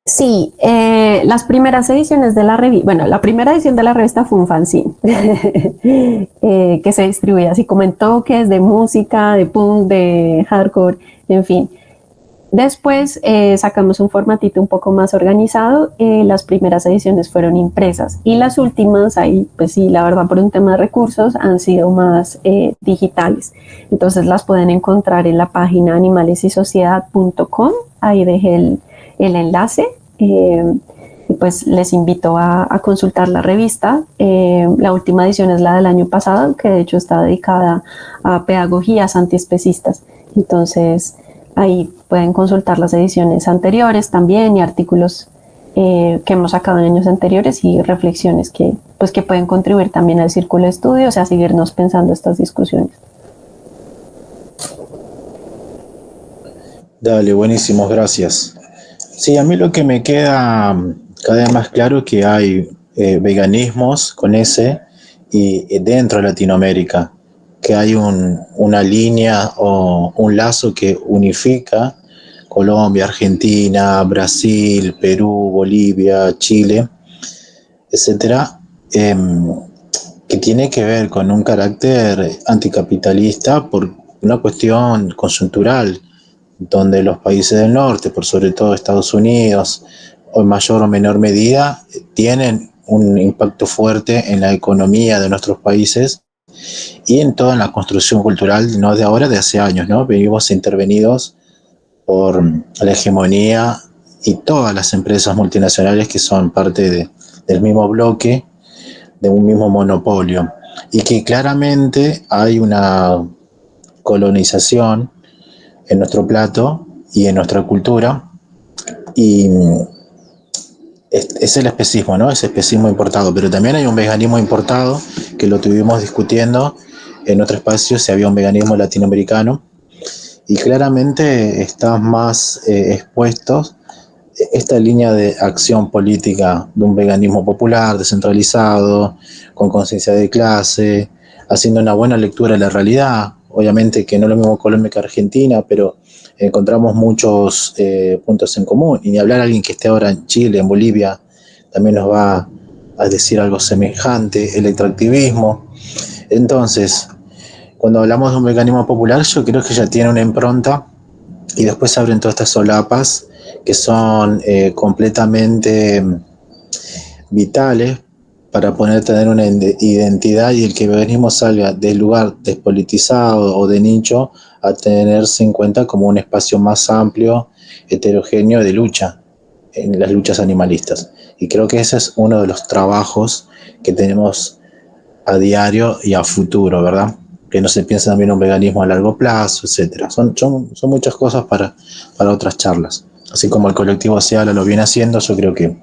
Sí, las primeras ediciones de la revista, bueno, la primera edición de la revista fue un fanzine que se distribuía así como en toques de música, de punk, de hardcore, en fin. Después sacamos un formatito un poco más organizado. Las primeras ediciones fueron impresas y las últimas, ahí pues sí, la verdad por un tema de recursos, han sido más digitales. Entonces las pueden encontrar en la página animalesySociedad.com. Ahí dejé el enlace. Y pues les invito a consultar la revista. La última edición es la del año pasado, que de hecho está dedicada a pedagogías antiespecistas. Entonces ahí pueden consultar las ediciones anteriores también y artículos que hemos sacado en años anteriores y reflexiones que pueden contribuir también al círculo de estudio, o sea, seguirnos pensando estas discusiones. Dale, buenísimos, gracias. Sí, a mí lo que me queda cada vez más claro es que hay veganismos con ese y dentro de Latinoamérica, que hay una línea o un lazo que unifica Colombia, Argentina, Brasil, Perú, Bolivia, Chile, etcétera, que tiene que ver con un carácter anticapitalista por una cuestión coyuntural, donde los países del norte, por sobre todo Estados Unidos, o en mayor o menor medida, tienen un impacto fuerte en la economía de nuestros países y en toda la construcción cultural, no de ahora, de hace años, ¿no? Venimos intervenidos por la hegemonía y todas las empresas multinacionales que son parte del mismo bloque, de un mismo monopolio, y que claramente hay una colonización en nuestro plato y en nuestra cultura, Y es el especismo, ¿no? Es especismo importado, pero también hay un veganismo importado que lo tuvimos discutiendo en otro espacio, si había un veganismo latinoamericano, y claramente están más expuestos esta línea de acción política de un veganismo popular, descentralizado, con conciencia de clase, haciendo una buena lectura de la realidad. Obviamente que no es lo mismo Colombia que Argentina, pero encontramos muchos puntos en común. Y ni hablar a alguien que esté ahora en Chile, en Bolivia, también nos va a decir algo semejante, el extractivismo. Entonces, cuando hablamos de un veganismo popular, yo creo que ya tiene una impronta y después se abren todas estas solapas que son completamente vitales para poder tener una identidad y el que el veganismo salga del lugar despolitizado o de nicho a tenerse en cuenta como un espacio más amplio, heterogéneo de lucha en las luchas animalistas. Y creo que ese es uno de los trabajos que tenemos a diario y a futuro, ¿verdad? Que no se piensa también en un veganismo a largo plazo, etcétera. Son muchas cosas para otras charlas. Así como el colectivo SEALA lo viene haciendo, yo creo que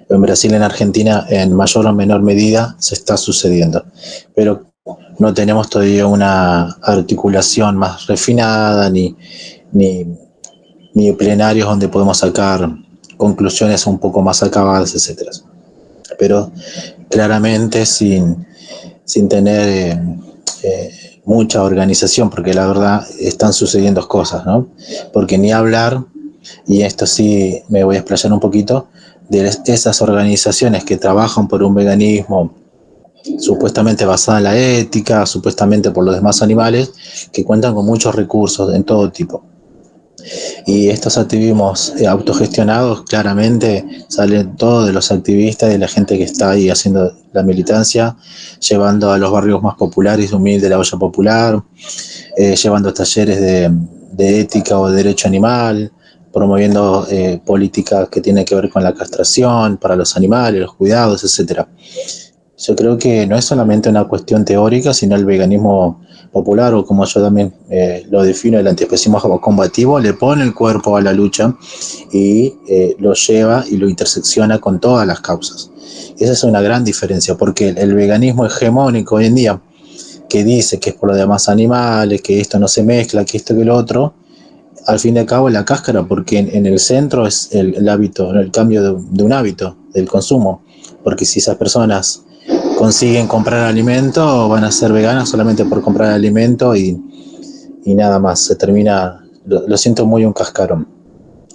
en Brasil y en Argentina en mayor o menor medida se está sucediendo. Pero no tenemos todavía una articulación más refinada ni, ni plenarios donde podemos sacar conclusiones un poco más acabadas, etcétera. Pero claramente sin tener mucha organización, porque la verdad están sucediendo cosas, ¿no? Porque ni hablar, y esto sí me voy a explayar un poquito, de esas organizaciones que trabajan por un veganismo supuestamente basada en la ética, supuestamente por los demás animales, que cuentan con muchos recursos en todo tipo. Y estos activismos autogestionados claramente salen todos de los activistas y de la gente que está ahí haciendo la militancia, llevando a los barrios más populares, humildes, la olla popular, llevando talleres de ética o de derecho animal, promoviendo políticas que tienen que ver con la castración para los animales, los cuidados, etcétera. Yo creo que no es solamente una cuestión teórica, sino el veganismo popular, o como yo también lo defino, el antiespecismo combativo, le pone el cuerpo a la lucha y lo lleva y lo intersecciona con todas las causas. Esa es una gran diferencia, porque el veganismo hegemónico hoy en día, que dice que es por los demás animales, que esto no se mezcla, que esto que lo otro, al fin y al cabo la cáscara, porque en el centro es el hábito, el cambio de un hábito, del consumo, porque si esas personas consiguen comprar alimento, van a ser veganas solamente por comprar alimento y nada más, se termina, lo siento muy un cascarón.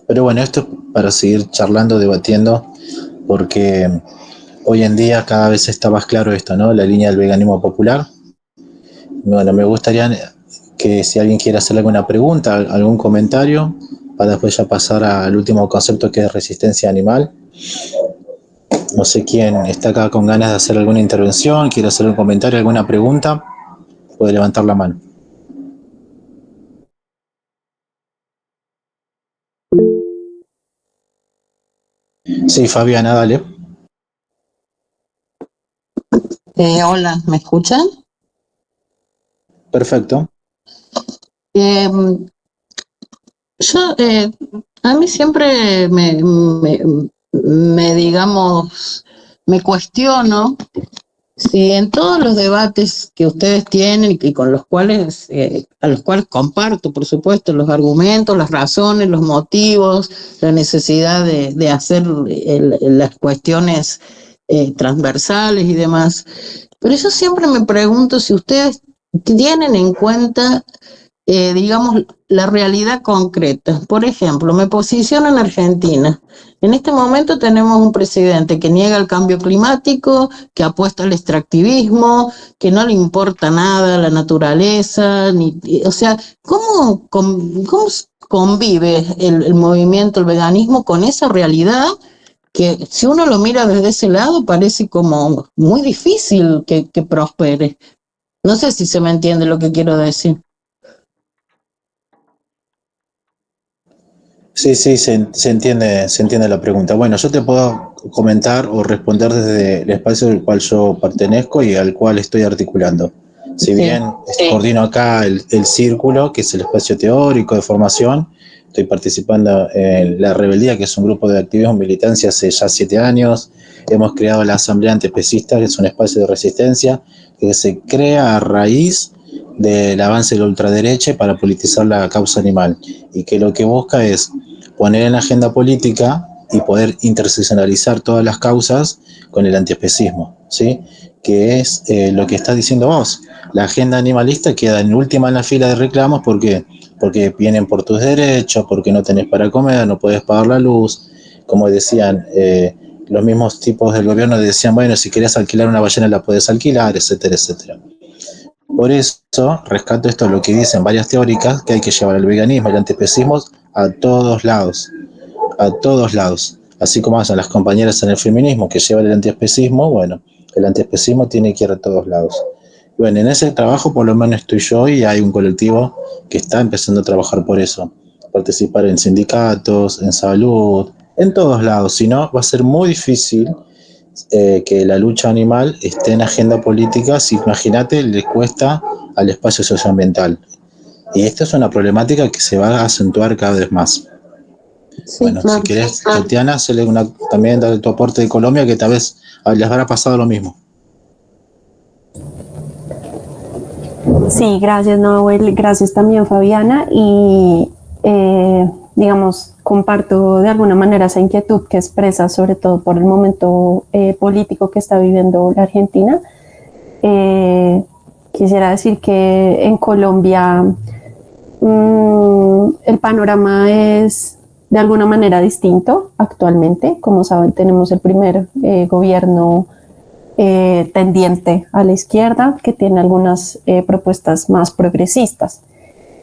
Pero bueno, esto es para seguir charlando, debatiendo, porque hoy en día cada vez está más claro esto, ¿no? La línea del veganismo popular. Bueno, me gustaría que si alguien quiere hacer alguna pregunta, algún comentario, para después ya pasar al último concepto que es resistencia animal. No sé quién está acá con ganas de hacer alguna intervención, quiere hacer un comentario, alguna pregunta, puede levantar la mano. Sí, Fabiana, dale. Hola, ¿me escuchan? Perfecto. Yo, a mí siempre digamos, me cuestiono si en todos los debates que ustedes tienen y con los cuales, a los cuales comparto, por supuesto, los argumentos, las razones, los motivos, la necesidad de hacer las cuestiones transversales y demás, pero yo siempre me pregunto si ustedes tienen en cuenta digamos, la realidad concreta. Por ejemplo, me posiciono en Argentina. En este momento tenemos un presidente que niega el cambio climático, que apuesta al extractivismo, que no le importa nada la naturaleza, o sea, ¿cómo convive el movimiento, el veganismo con esa realidad? Que si uno lo mira desde ese lado parece como muy difícil que prospere. No sé si se me entiende lo que quiero decir. Sí, se entiende la pregunta. Bueno, yo te puedo comentar o responder desde el espacio del cual yo pertenezco y al cual estoy articulando. Si bien coordino acá el círculo, que es el espacio teórico de formación, estoy participando en La Rebeldía, que es un grupo de activismo y militancia hace ya 7 años. Hemos creado la Asamblea Antiespecista, que es un espacio de resistencia que se crea a raíz del avance de la ultraderecha para politizar la causa animal, y que lo que busca es poner en la agenda política y poder interseccionalizar todas las causas con el antiespecismo, ¿sí? Que es lo que estás diciendo vos. La agenda animalista queda en última en la fila de reclamos porque vienen por tus derechos, porque no tenés para comer, no puedes pagar la luz, como decían los mismos tipos del gobierno, decían, bueno, si querés alquilar una ballena la podés alquilar, etcétera, etcétera. Por eso rescato esto, lo que dicen varias teóricas, que hay que llevar el veganismo y el antiespecismo a todos lados, así como hacen las compañeras en el feminismo que llevan el antiespecismo. Bueno, el antiespecismo tiene que ir a todos lados. Bueno, en ese trabajo por lo menos estoy yo, y hay un colectivo que está empezando a trabajar por eso, participar en sindicatos, en salud, en todos lados. Si no, va a ser muy difícil que la lucha animal esté en agenda política. Si, imagínate, le cuesta al espacio socioambiental. Y esta es una problemática que se va a acentuar cada vez más. Sí, bueno, si querés, Tatiana, también dale tu aporte de Colombia, que tal vez les habrá pasado lo mismo. Sí, gracias, Noel, gracias también, Fabiana, y digamos, comparto de alguna manera esa inquietud que expresa, sobre todo por el momento político que está viviendo la Argentina. Quisiera decir que en Colombia el panorama es de alguna manera distinto actualmente. Como saben, tenemos el primer gobierno tendiente a la izquierda, que tiene algunas propuestas más progresistas.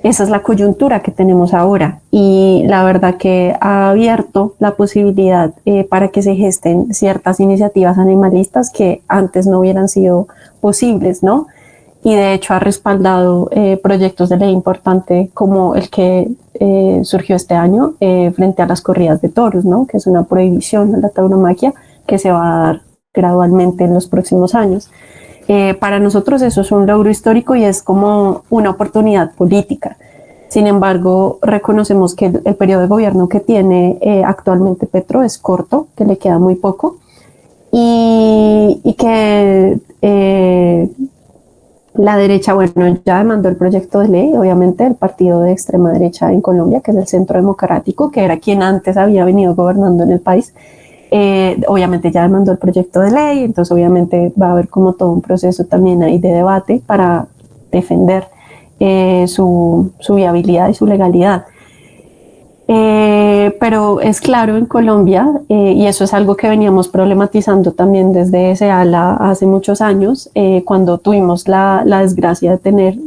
Esa es la coyuntura que tenemos ahora, y la verdad que ha abierto la posibilidad para que se gesten ciertas iniciativas animalistas que antes no hubieran sido posibles, ¿no? Y de hecho ha respaldado proyectos de ley importante como el que surgió este año frente a las corridas de toros, ¿no? Que es una prohibición de la tauromaquia que se va a dar gradualmente en los próximos años. Para nosotros eso es un logro histórico y es como una oportunidad política. Sin embargo, reconocemos que el periodo de gobierno que tiene actualmente Petro es corto, que le queda muy poco, y que la derecha, bueno, ya demandó el proyecto de ley, obviamente el partido de extrema derecha en Colombia, que es el Centro Democrático, que era quien antes había venido gobernando en el país. Obviamente ya demandó el proyecto de ley, entonces obviamente va a haber como todo un proceso también ahí de debate para defender su viabilidad y su legalidad. Pero es claro en Colombia, y eso es algo que veníamos problematizando también desde ese ala hace muchos años, cuando tuvimos la desgracia de tener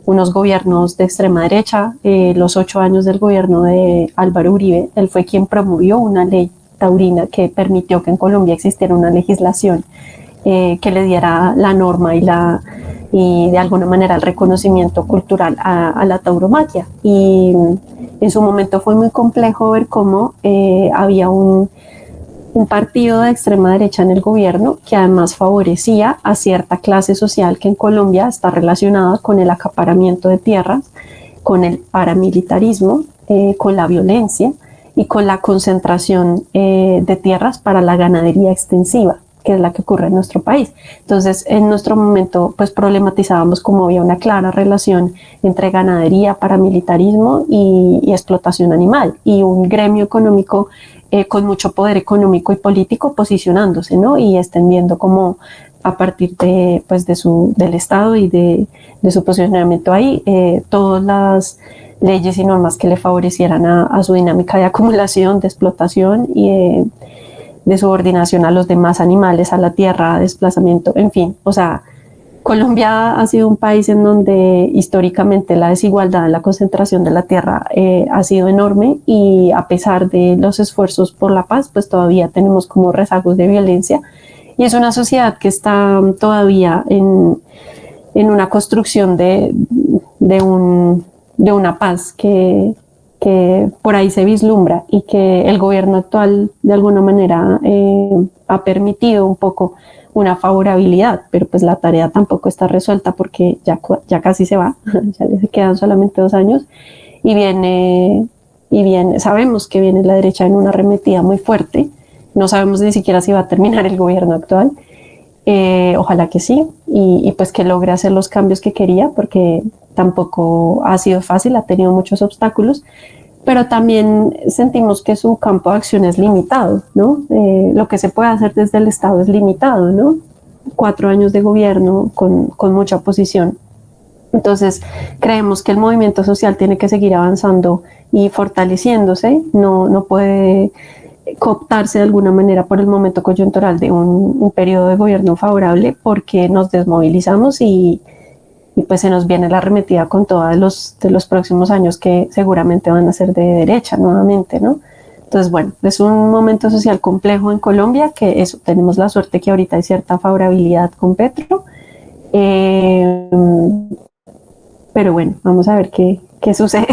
unos gobiernos de extrema derecha, los 8 años del gobierno de Álvaro Uribe. Él fue quien promovió una ley taurina que permitió que en Colombia existiera una legislación que le diera la norma y de alguna manera el reconocimiento cultural a la tauromaquia. Y en su momento fue muy complejo ver cómo había un partido de extrema derecha en el gobierno que además favorecía a cierta clase social que en Colombia está relacionada con el acaparamiento de tierras, con el paramilitarismo, con la violencia y con la concentración de tierras para la ganadería extensiva, que es la que ocurre en nuestro país. Entonces, en nuestro momento, pues problematizábamos cómo había una clara relación entre ganadería, paramilitarismo y explotación animal, y un gremio económico con mucho poder económico y político posicionándose, ¿no? Y extendiendo como a partir de, pues del Estado y de su posicionamiento ahí, todas las leyes y normas que le favorecieran a su dinámica de acumulación, de explotación y de subordinación a los demás animales, a la tierra, desplazamiento, en fin. O sea, Colombia ha sido un país en donde históricamente la desigualdad en la concentración de la tierra ha sido enorme, y a pesar de los esfuerzos por la paz, pues todavía tenemos como rezagos de violencia, y es una sociedad que está todavía en una construcción de una paz que por ahí se vislumbra, y que el gobierno actual de alguna manera ha permitido un poco una favorabilidad, pero pues la tarea tampoco está resuelta porque ya casi se va, ya le quedan solamente 2 años, y viene y bien, sabemos que viene la derecha en una arremetida muy fuerte. No sabemos ni siquiera si va a terminar el gobierno actual. Ojalá que sí, y pues que logre hacer los cambios que quería, porque tampoco ha sido fácil, ha tenido muchos obstáculos, pero también sentimos que su campo de acción es limitado, ¿no? Lo que se puede hacer desde el Estado es limitado, ¿no? 4 años de gobierno con mucha oposición. Entonces, creemos que el movimiento social tiene que seguir avanzando y fortaleciéndose, no puede cooptarse de alguna manera por el momento coyuntural de un periodo de gobierno favorable, porque nos desmovilizamos y pues se nos viene la arremetida con todos de los próximos años, que seguramente van a ser de derecha nuevamente, ¿no? Entonces, bueno, es un momento social complejo en Colombia, que eso, tenemos la suerte que ahorita hay cierta favorabilidad con Petro, pero bueno, vamos a ver qué sucede.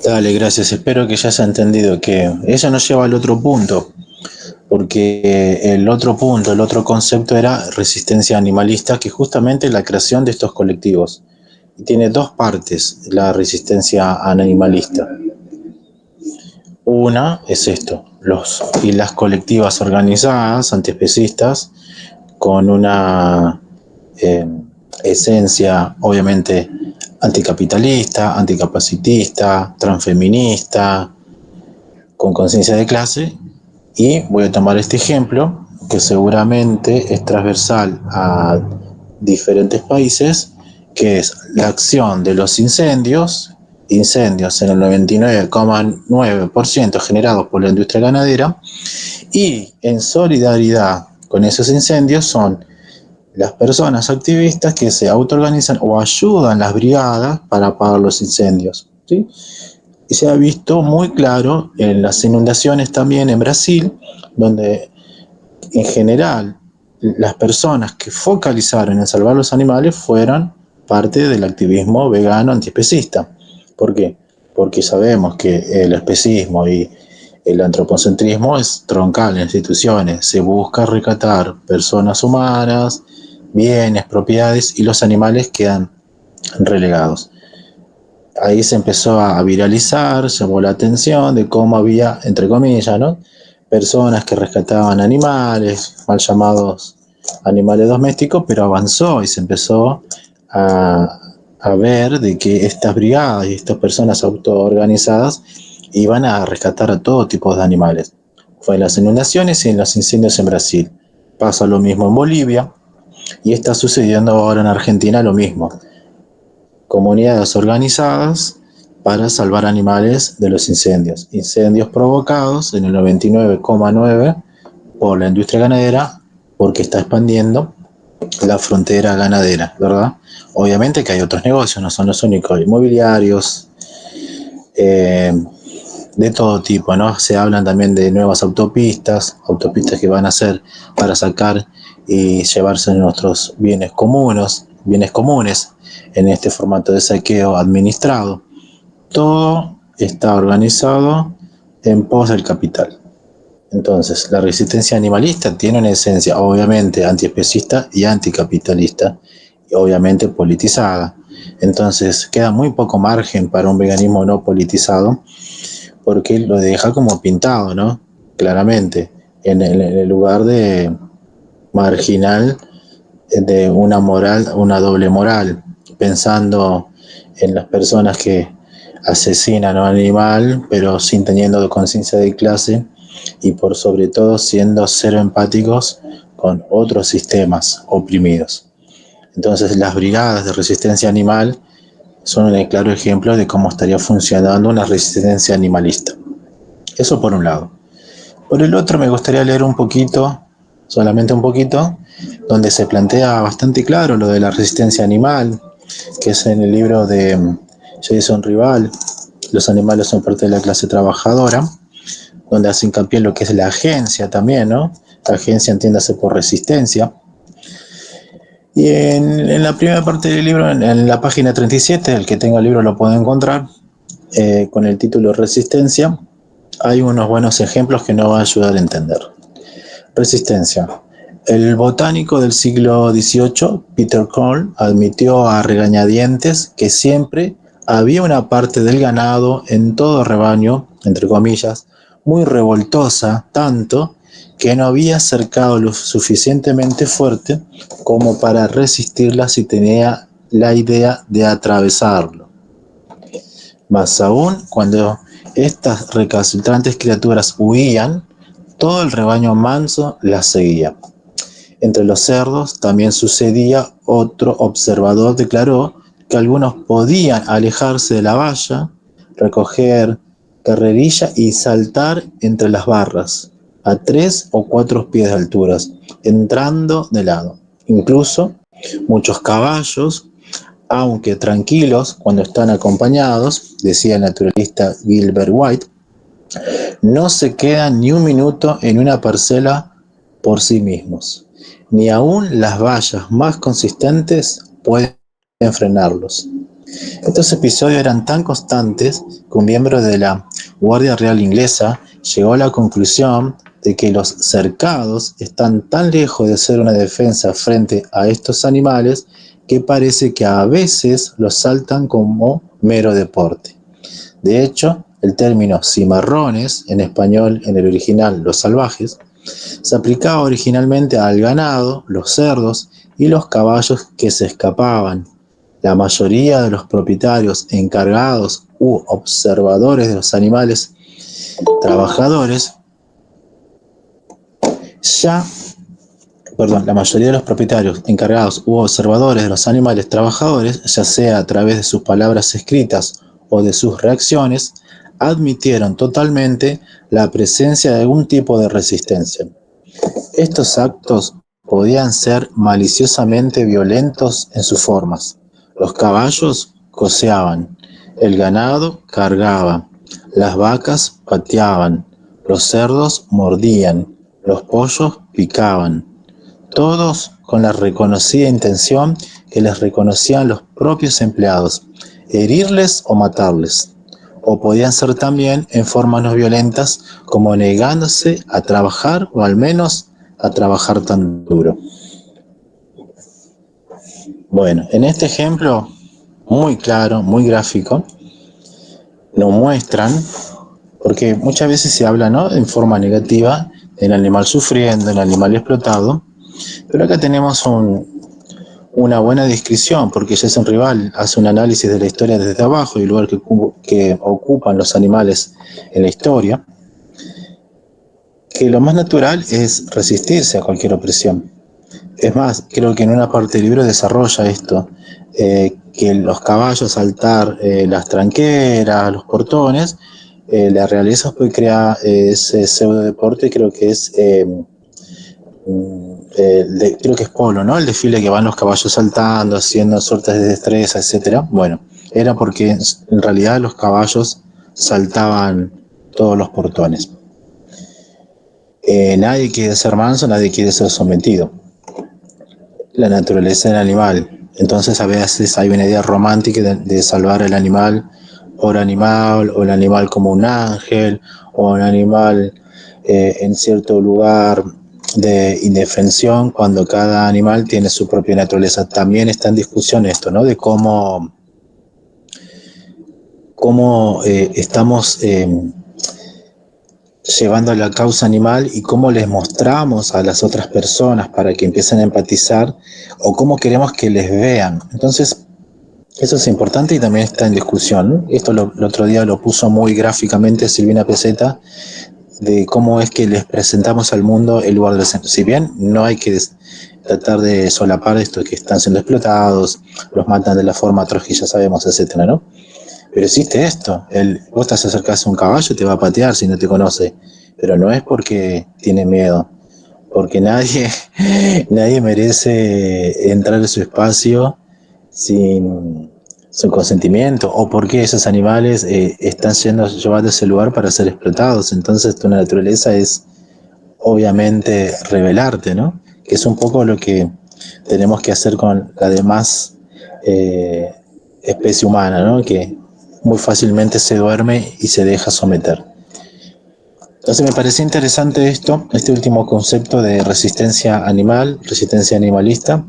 Dale, gracias. Espero que ya se ha entendido que eso nos lleva al otro punto, porque el otro punto, el otro concepto era resistencia animalista, que justamente es la creación de estos colectivos. Y tiene dos partes la resistencia animalista. Una es esto, los y las colectivas organizadas, antiespecistas, con una esencia obviamente anticapitalista, anticapacitista, transfeminista, con conciencia de clase. Y voy a tomar este ejemplo, que seguramente es transversal a diferentes países, que es la acción de los incendios en el 99,9% generados por la industria ganadera, y en solidaridad con esos incendios son las personas activistas que se autoorganizan o ayudan las brigadas para apagar los incendios, ¿sí? Y se ha visto muy claro en las inundaciones también en Brasil, donde en general las personas que focalizaron en salvar los animales fueron parte del activismo vegano antiespecista. ¿Por qué? Porque sabemos que el especismo y el antropocentrismo es troncal en instituciones. Se busca rescatar personas humanas, bienes, propiedades, y los animales quedan relegados. Ahí se empezó a viralizar, llamó la atención de cómo había, entre comillas, ¿no?, personas que rescataban animales, mal llamados animales domésticos, pero avanzó y se empezó a ver de que estas brigadas y estas personas autoorganizadas iban a rescatar a todo tipo de animales. Fue en las inundaciones y en los incendios en Brasil. Pasa lo mismo en Bolivia y está sucediendo ahora en Argentina lo mismo. Comunidades organizadas para salvar animales de los incendios. Incendios provocados en el 99,9% por la industria ganadera, porque está expandiendo la frontera ganadera, ¿verdad? Obviamente que hay otros negocios, no son los únicos, inmobiliarios, de todo tipo, ¿no? Se hablan también de nuevas autopistas que van a ser para sacar y llevarse nuestros bienes comunes en este formato de saqueo administrado. Todo está organizado en pos del capital. Entonces, la resistencia animalista tiene una esencia obviamente antiespecista y anticapitalista, y obviamente politizada. Entonces, queda muy poco margen para un veganismo no politizado, porque lo deja como pintado, ¿no? Claramente, en el lugar de marginal de una moral, una doble moral, pensando en las personas que asesinan a un animal, pero sin teniendo conciencia de clase, y por sobre todo siendo cero empáticos con otros sistemas oprimidos. Entonces, las brigadas de resistencia animal son un claro ejemplo de cómo estaría funcionando una resistencia animalista. Eso por un lado. Por el otro, me gustaría leer un poquito, solamente un poquito, donde se plantea bastante claro lo de la resistencia animal, que es en el libro de Jason Rival, Los animales son parte de la clase trabajadora, donde hace hincapié en lo que es la agencia también, ¿no? La agencia, entiéndase por resistencia. Y en la primera parte del libro, en la página 37, el que tenga el libro lo puede encontrar, con el título Resistencia, hay unos buenos ejemplos que nos van a ayudar a entender. Resistencia. El botánico del siglo XVIII, Peter Cole, admitió a regañadientes que siempre había una parte del ganado en todo rebaño, entre comillas, muy revoltosa, tanto que no había cercado lo suficientemente fuerte como para resistirla si tenía la idea de atravesarlo. Más aún, cuando estas recalcitrantes criaturas huían, todo el rebaño manso las seguía. Entre los cerdos también sucedía. Otro observador declaró que algunos podían alejarse de la valla, recoger carrerilla y saltar entre las barras, a 3 o 4 pies de altura, entrando de lado. Incluso muchos caballos, aunque tranquilos cuando están acompañados, decía el naturalista Gilbert White, no se quedan ni un minuto en una parcela por sí mismos. Ni aun las vallas más consistentes pueden frenarlos. Estos episodios eran tan constantes que un miembro de la Guardia Real inglesa llegó a la conclusión de que los cercados están tan lejos de ser una defensa frente a estos animales que parece que a veces los saltan como mero deporte. De hecho, el término cimarrones, en español en el original los salvajes, se aplicaba originalmente al ganado, los cerdos y los caballos que se escapaban. La mayoría de los propietarios encargados u observadores de los animales trabajadores la mayoría de los propietarios encargados u observadores de los animales trabajadores, ya sea a través de sus palabras escritas o de sus reacciones, admitieron totalmente la presencia de algún tipo de resistencia. Estos actos podían ser maliciosamente violentos en sus formas. Los caballos coceaban, el ganado cargaba, las vacas pateaban, los cerdos mordían, los pollos picaban, todos con la reconocida intención que les reconocían los propios empleados, herirles o matarles. O podían ser también en formas no violentas, como negándose a trabajar o al menos a trabajar tan duro. Bueno, en este ejemplo, muy claro, muy gráfico, nos muestran, porque muchas veces se habla, ¿no?, en forma negativa del animal sufriendo, del animal explotado, pero acá tenemos una buena descripción, porque Jason Rival hace un análisis de la historia desde abajo y el lugar que ocupan los animales en la historia, que lo más natural es resistirse a cualquier opresión. Es más, creo que en una parte del libro desarrolla esto, que los caballos saltar las tranqueras, los portones, la realeza puede crear ese pseudo deporte, creo que es creo que es polo, ¿no? El desfile que van los caballos saltando, haciendo suertes de destreza, etcétera. Bueno, era porque en realidad los caballos saltaban todos los portones. Nadie quiere ser manso, nadie quiere ser sometido. La naturaleza del animal. Entonces a veces hay una idea romántica de salvar al animal por animal, o el animal como un ángel, o un animal en cierto lugar de indefensión, cuando cada animal tiene su propia naturaleza. También está en discusión esto, ¿no?, de cómo estamos llevando la causa animal y cómo les mostramos a las otras personas para que empiecen a empatizar, o cómo queremos que les vean. Entonces, eso es importante y también está en discusión. Esto el otro día lo puso muy gráficamente Silvina Peseta, de cómo es que les presentamos al mundo el lugar del centro. Si bien no hay que tratar de solapar esto, que están siendo explotados, los matan de la forma atroz que ya sabemos, etcétera, ¿no? Pero existe esto, vos te acercás a un caballo y te va a patear si no te conoce, pero no es porque tiene miedo, porque nadie merece entrar en su espacio sin su consentimiento, o porque esos animales están siendo llevados a ese lugar para ser explotados. Entonces tu naturaleza es obviamente rebelarte, ¿no? Que es un poco lo que tenemos que hacer con la demás especie humana, ¿no?, que muy fácilmente se duerme y se deja someter. Entonces me parecía interesante este último concepto de resistencia animal, resistencia animalista,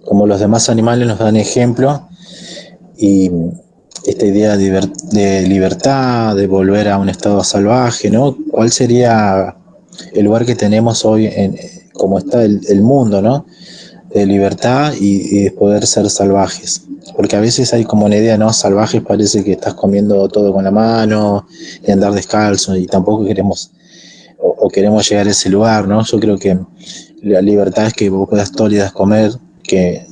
como los demás animales nos dan ejemplo, y esta idea de libertad, de volver a un estado salvaje, ¿no? ¿Cuál sería el lugar que tenemos hoy como está el mundo, ¿no? De libertad y de poder ser salvajes? Porque a veces hay como una idea, ¿no? Salvajes parece que estás comiendo todo con la mano y andar descalzo, y tampoco queremos o queremos llegar a ese lugar, ¿no? Yo creo que la libertad es que vos puedas todos los días comer, que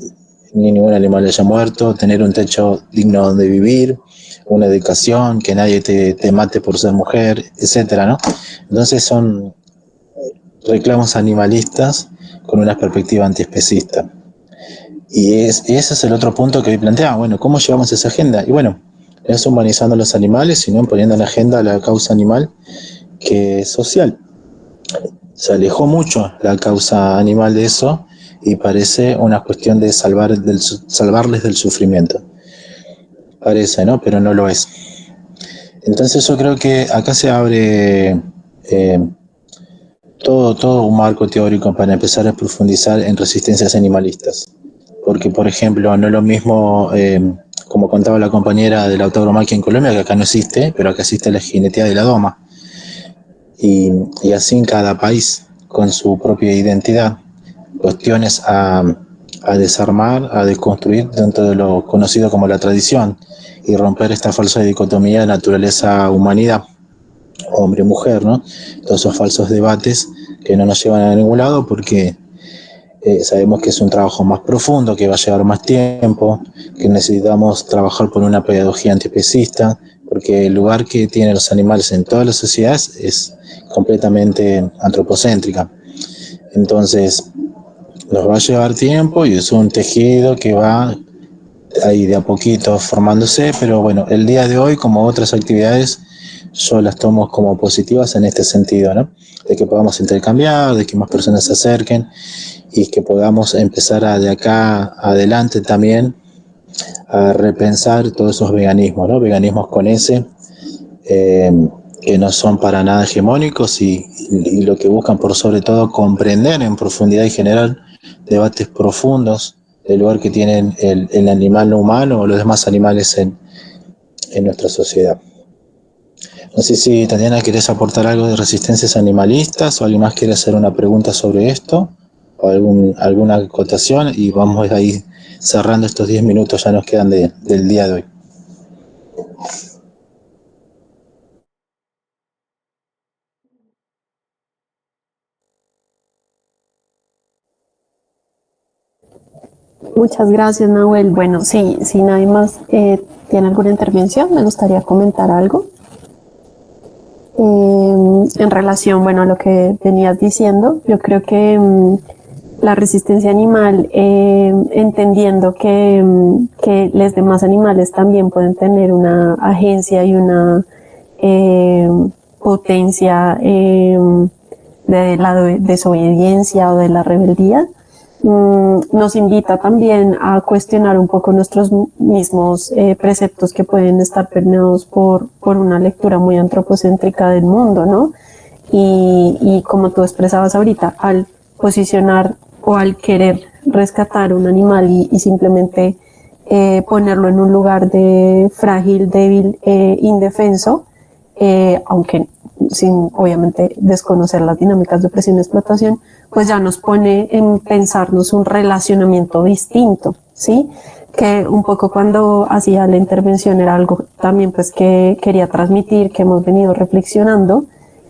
ni ningún animal haya muerto, tener un techo digno donde vivir, una educación, que nadie te mate por ser mujer, etcétera, ¿no? Entonces son reclamos animalistas con una perspectiva antiespecista. Y ese es el otro punto que hoy plantea, bueno, ¿cómo llevamos esa agenda? Y bueno, no es humanizando a los animales, sino poniendo en la agenda la causa animal, que es social. Se alejó mucho la causa animal de eso y parece una cuestión de salvarles del sufrimiento. Parece, ¿no? Pero no lo es. Entonces yo creo que acá se abre todo un marco teórico para empezar a profundizar en resistencias animalistas. Porque, por ejemplo, no es lo mismo, como contaba la compañera de la tauromaquia en Colombia, que acá no existe, pero acá existe la jineteía de la doma. Y así en cada país, con su propia identidad, cuestiones a desarmar, a desconstruir dentro de lo conocido como la tradición, y romper esta falsa dicotomía de naturaleza-humanidad, hombre-mujer, ¿no? Todos esos falsos debates que no nos llevan a ningún lado, porque sabemos que es un trabajo más profundo, que va a llevar más tiempo, que necesitamos trabajar por una pedagogía antiespecista, porque el lugar que tienen los animales en todas las sociedades es completamente antropocéntrica. Entonces, nos va a llevar tiempo y es un tejido que va ahí de a poquito formándose, pero bueno, el día de hoy, como otras actividades, yo las tomo como positivas en este sentido, ¿no? De que podamos intercambiar, de que más personas se acerquen y que podamos empezar de acá adelante también a repensar todos esos veganismos, ¿no? Veganismos con S, que no son para nada hegemónicos y lo que buscan por sobre todo comprender en profundidad y generar debates profundos del lugar que tienen el animal no humano o los demás animales en nuestra sociedad. No sé si, Tatiana, querés aportar algo de resistencias animalistas o alguien más quiere hacer una pregunta sobre esto o alguna acotación, y vamos ahí cerrando estos 10 minutos, ya nos quedan del día de hoy. Muchas gracias, Nahuel. Bueno, sí, si nadie más tiene alguna intervención, me gustaría comentar algo. En relación, bueno, a lo que venías diciendo, yo creo que la resistencia animal, entendiendo que los demás animales también pueden tener una agencia y una potencia de la desobediencia o de la rebeldía, nos invita también a cuestionar un poco nuestros mismos preceptos que pueden estar permeados por una lectura muy antropocéntrica del mundo, ¿no? Y como tú expresabas ahorita, al posicionar o al querer rescatar un animal y simplemente ponerlo en un lugar de frágil, débil, indefenso, aunque sin obviamente desconocer las dinámicas de opresión y explotación, pues ya nos pone en pensarnos un relacionamiento distinto, ¿sí? Que un poco cuando hacía la intervención era algo también pues que quería transmitir, que hemos venido reflexionando,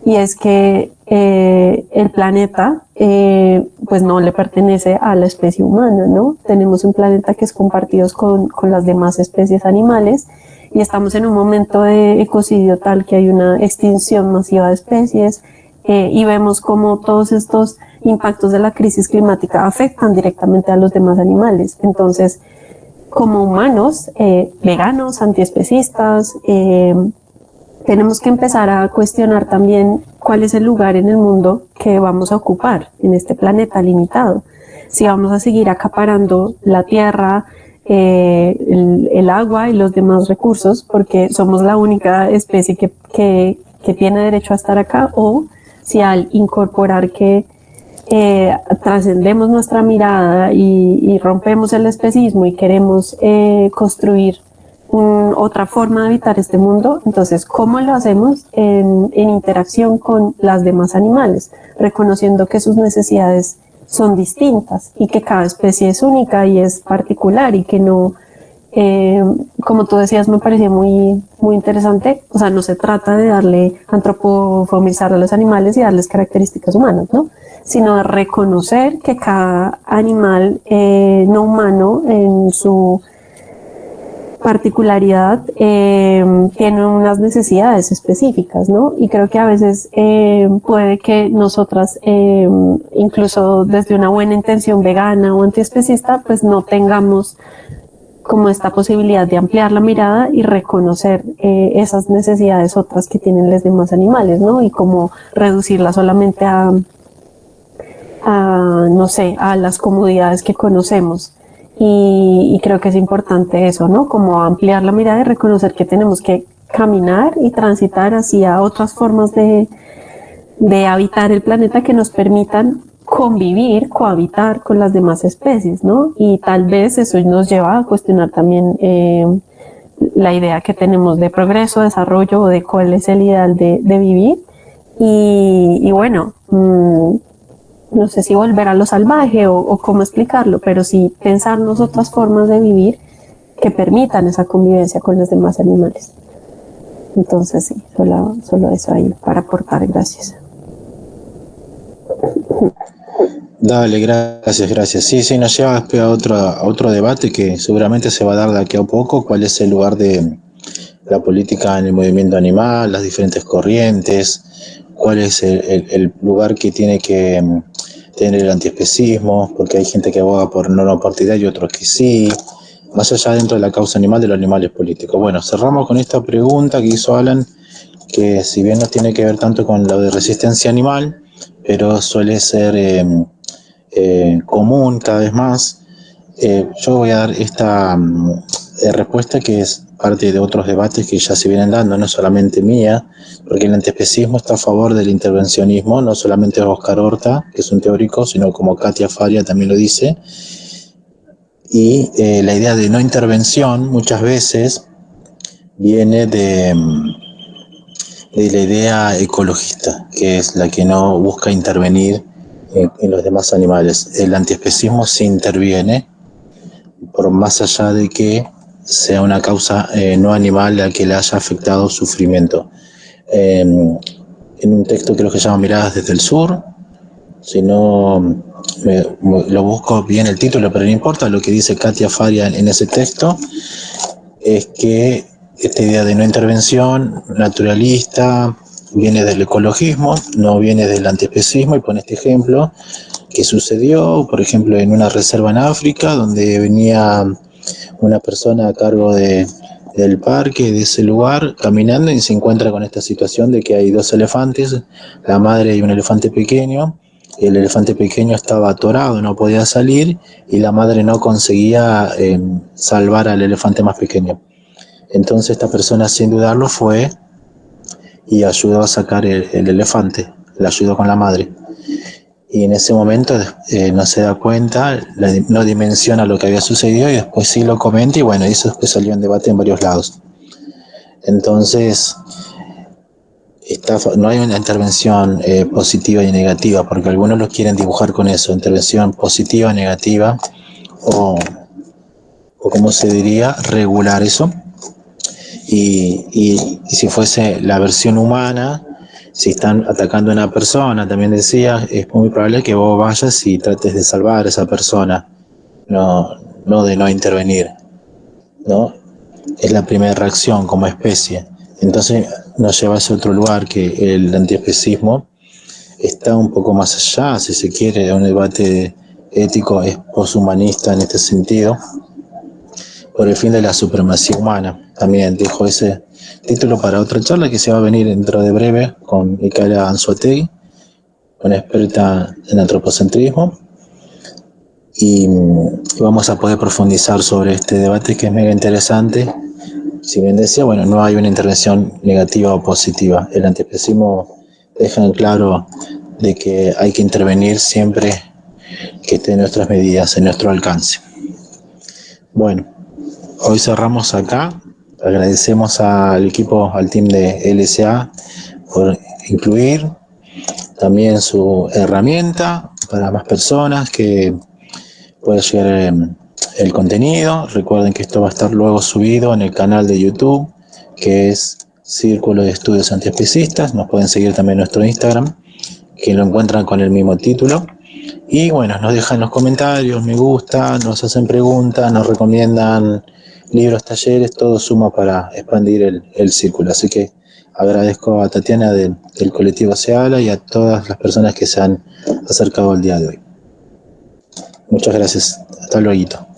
y es que el planeta pues no le pertenece a la especie humana, ¿no? Tenemos un planeta que es compartido con las demás especies animales, y estamos en un momento de ecocidio tal que hay una extinción masiva de especies, y vemos cómo todos estos impactos de la crisis climática afectan directamente a los demás animales. Entonces, como humanos, veganos, antiespecistas, tenemos que empezar a cuestionar también cuál es el lugar en el mundo que vamos a ocupar en este planeta limitado. Si vamos a seguir acaparando la tierra, el agua y los demás recursos, porque somos la única especie que que tiene derecho a estar acá, o si al incorporar que trascendemos nuestra mirada y rompemos el especismo y queremos construir otra forma de habitar este mundo, entonces, ¿cómo lo hacemos en interacción con las demás animales? Reconociendo que sus necesidades son distintas y que cada especie es única y es particular y que no, como tú decías, me parecía muy, muy interesante. O sea, no se trata de darle antropomorfizar a los animales y darles características humanas, ¿no? Sino de reconocer que cada animal no humano en su particularidad tiene unas necesidades específicas, ¿no? Y creo que a veces puede que nosotras, incluso desde una buena intención vegana o antiespecista, pues no tengamos como esta posibilidad de ampliar la mirada y reconocer esas necesidades otras que tienen los demás animales, ¿no? Y como reducirlas solamente a no sé, a las comodidades que conocemos. Y creo que es importante eso, ¿no? Como ampliar la mirada y reconocer que tenemos que caminar y transitar hacia otras formas de habitar el planeta que nos permitan convivir, cohabitar con las demás especies, ¿no? Y tal vez eso nos lleva a cuestionar también la idea que tenemos de progreso, desarrollo o de cuál es el ideal de vivir. Y bueno, no sé si volver a lo salvaje o cómo explicarlo, pero sí pensarnos otras formas de vivir que permitan esa convivencia con los demás animales. Entonces sí, solo eso ahí para aportar. Gracias. Dale, gracias. Sí, nos lleva a otro debate que seguramente se va a dar de aquí a poco, cuál es el lugar de la política en el movimiento animal, las diferentes corrientes, cuál es el lugar que tiene que tener el antiespecismo, porque hay gente que aboga por no partidario y otros que sí, más allá dentro de la causa animal de los animales políticos. Bueno, cerramos con esta pregunta que hizo Alan, que si bien no tiene que ver tanto con lo de resistencia animal, pero suele ser común cada vez más. Yo voy a dar esta respuesta que es parte de otros debates que ya se vienen dando, no solamente mía, porque el antiespecismo está a favor del intervencionismo, no solamente Oscar Horta, que es un teórico, sino como Katia Faria también lo dice. Y la idea de no intervención muchas veces viene de la idea ecologista, que es la que no busca intervenir en los demás animales. El antiespecismo sí interviene, por más allá de que sea una causa no animal la que le haya afectado sufrimiento. En un texto creo que se llama Miradas desde el Sur, si no lo busco bien el título, pero no importa, lo que dice Katia Faria en ese texto es que esta idea de no intervención naturalista viene del ecologismo, no viene del antiespecismo, y pone este ejemplo que sucedió, por ejemplo, en una reserva en África, donde venía una persona a cargo del parque, de ese lugar, caminando, y se encuentra con esta situación de que hay dos elefantes, la madre y un elefante pequeño. El elefante pequeño estaba atorado, no podía salir, y la madre no conseguía salvar al elefante más pequeño. Entonces esta persona, sin dudarlo, fue y ayudó a sacar el elefante, le ayudó con la madre. Y en ese momento no se da cuenta, no dimensiona lo que había sucedido, y después sí lo comenta, y bueno, eso después salió en debate en varios lados. Entonces, no hay una intervención positiva y negativa, porque algunos lo quieren dibujar con eso, intervención positiva, negativa, o como se diría, regular eso. Y si fuese la versión humana, si están atacando a una persona, también decía, es muy probable que vos vayas y trates de salvar a esa persona, no de no intervenir, ¿no? Es la primera reacción como especie. Entonces nos lleva a ese otro lugar, que el antiespecismo está un poco más allá, si se quiere, de un debate ético, es poshumanista en este sentido, por el fin de la supremacía humana. También dejo ese título para otra charla que se va a venir dentro de breve con Micaela Anzuategui, una experta en antropocentrismo, y vamos a poder profundizar sobre este debate que es mega interesante si bien decía, bueno, no hay una intervención negativa o positiva. El antiespecismo deja en claro de que hay que intervenir siempre que esté en nuestras medidas, en nuestro alcance. Bueno, hoy cerramos acá. Agradecemos al equipo, al team de LSA por incluir también su herramienta para más personas que pueda llegar el contenido. Recuerden que esto va a estar luego subido en el canal de YouTube, que es Círculo de Estudios Antiespecistas. Nos pueden seguir también en nuestro Instagram, que lo encuentran con el mismo título. Y bueno, nos dejan los comentarios, me gusta, nos hacen preguntas, nos recomiendan libros, talleres, todo suma para expandir el círculo. Así que agradezco a Tatiana del colectivo Seala y a todas las personas que se han acercado el día de hoy. Muchas gracias. Hasta luego.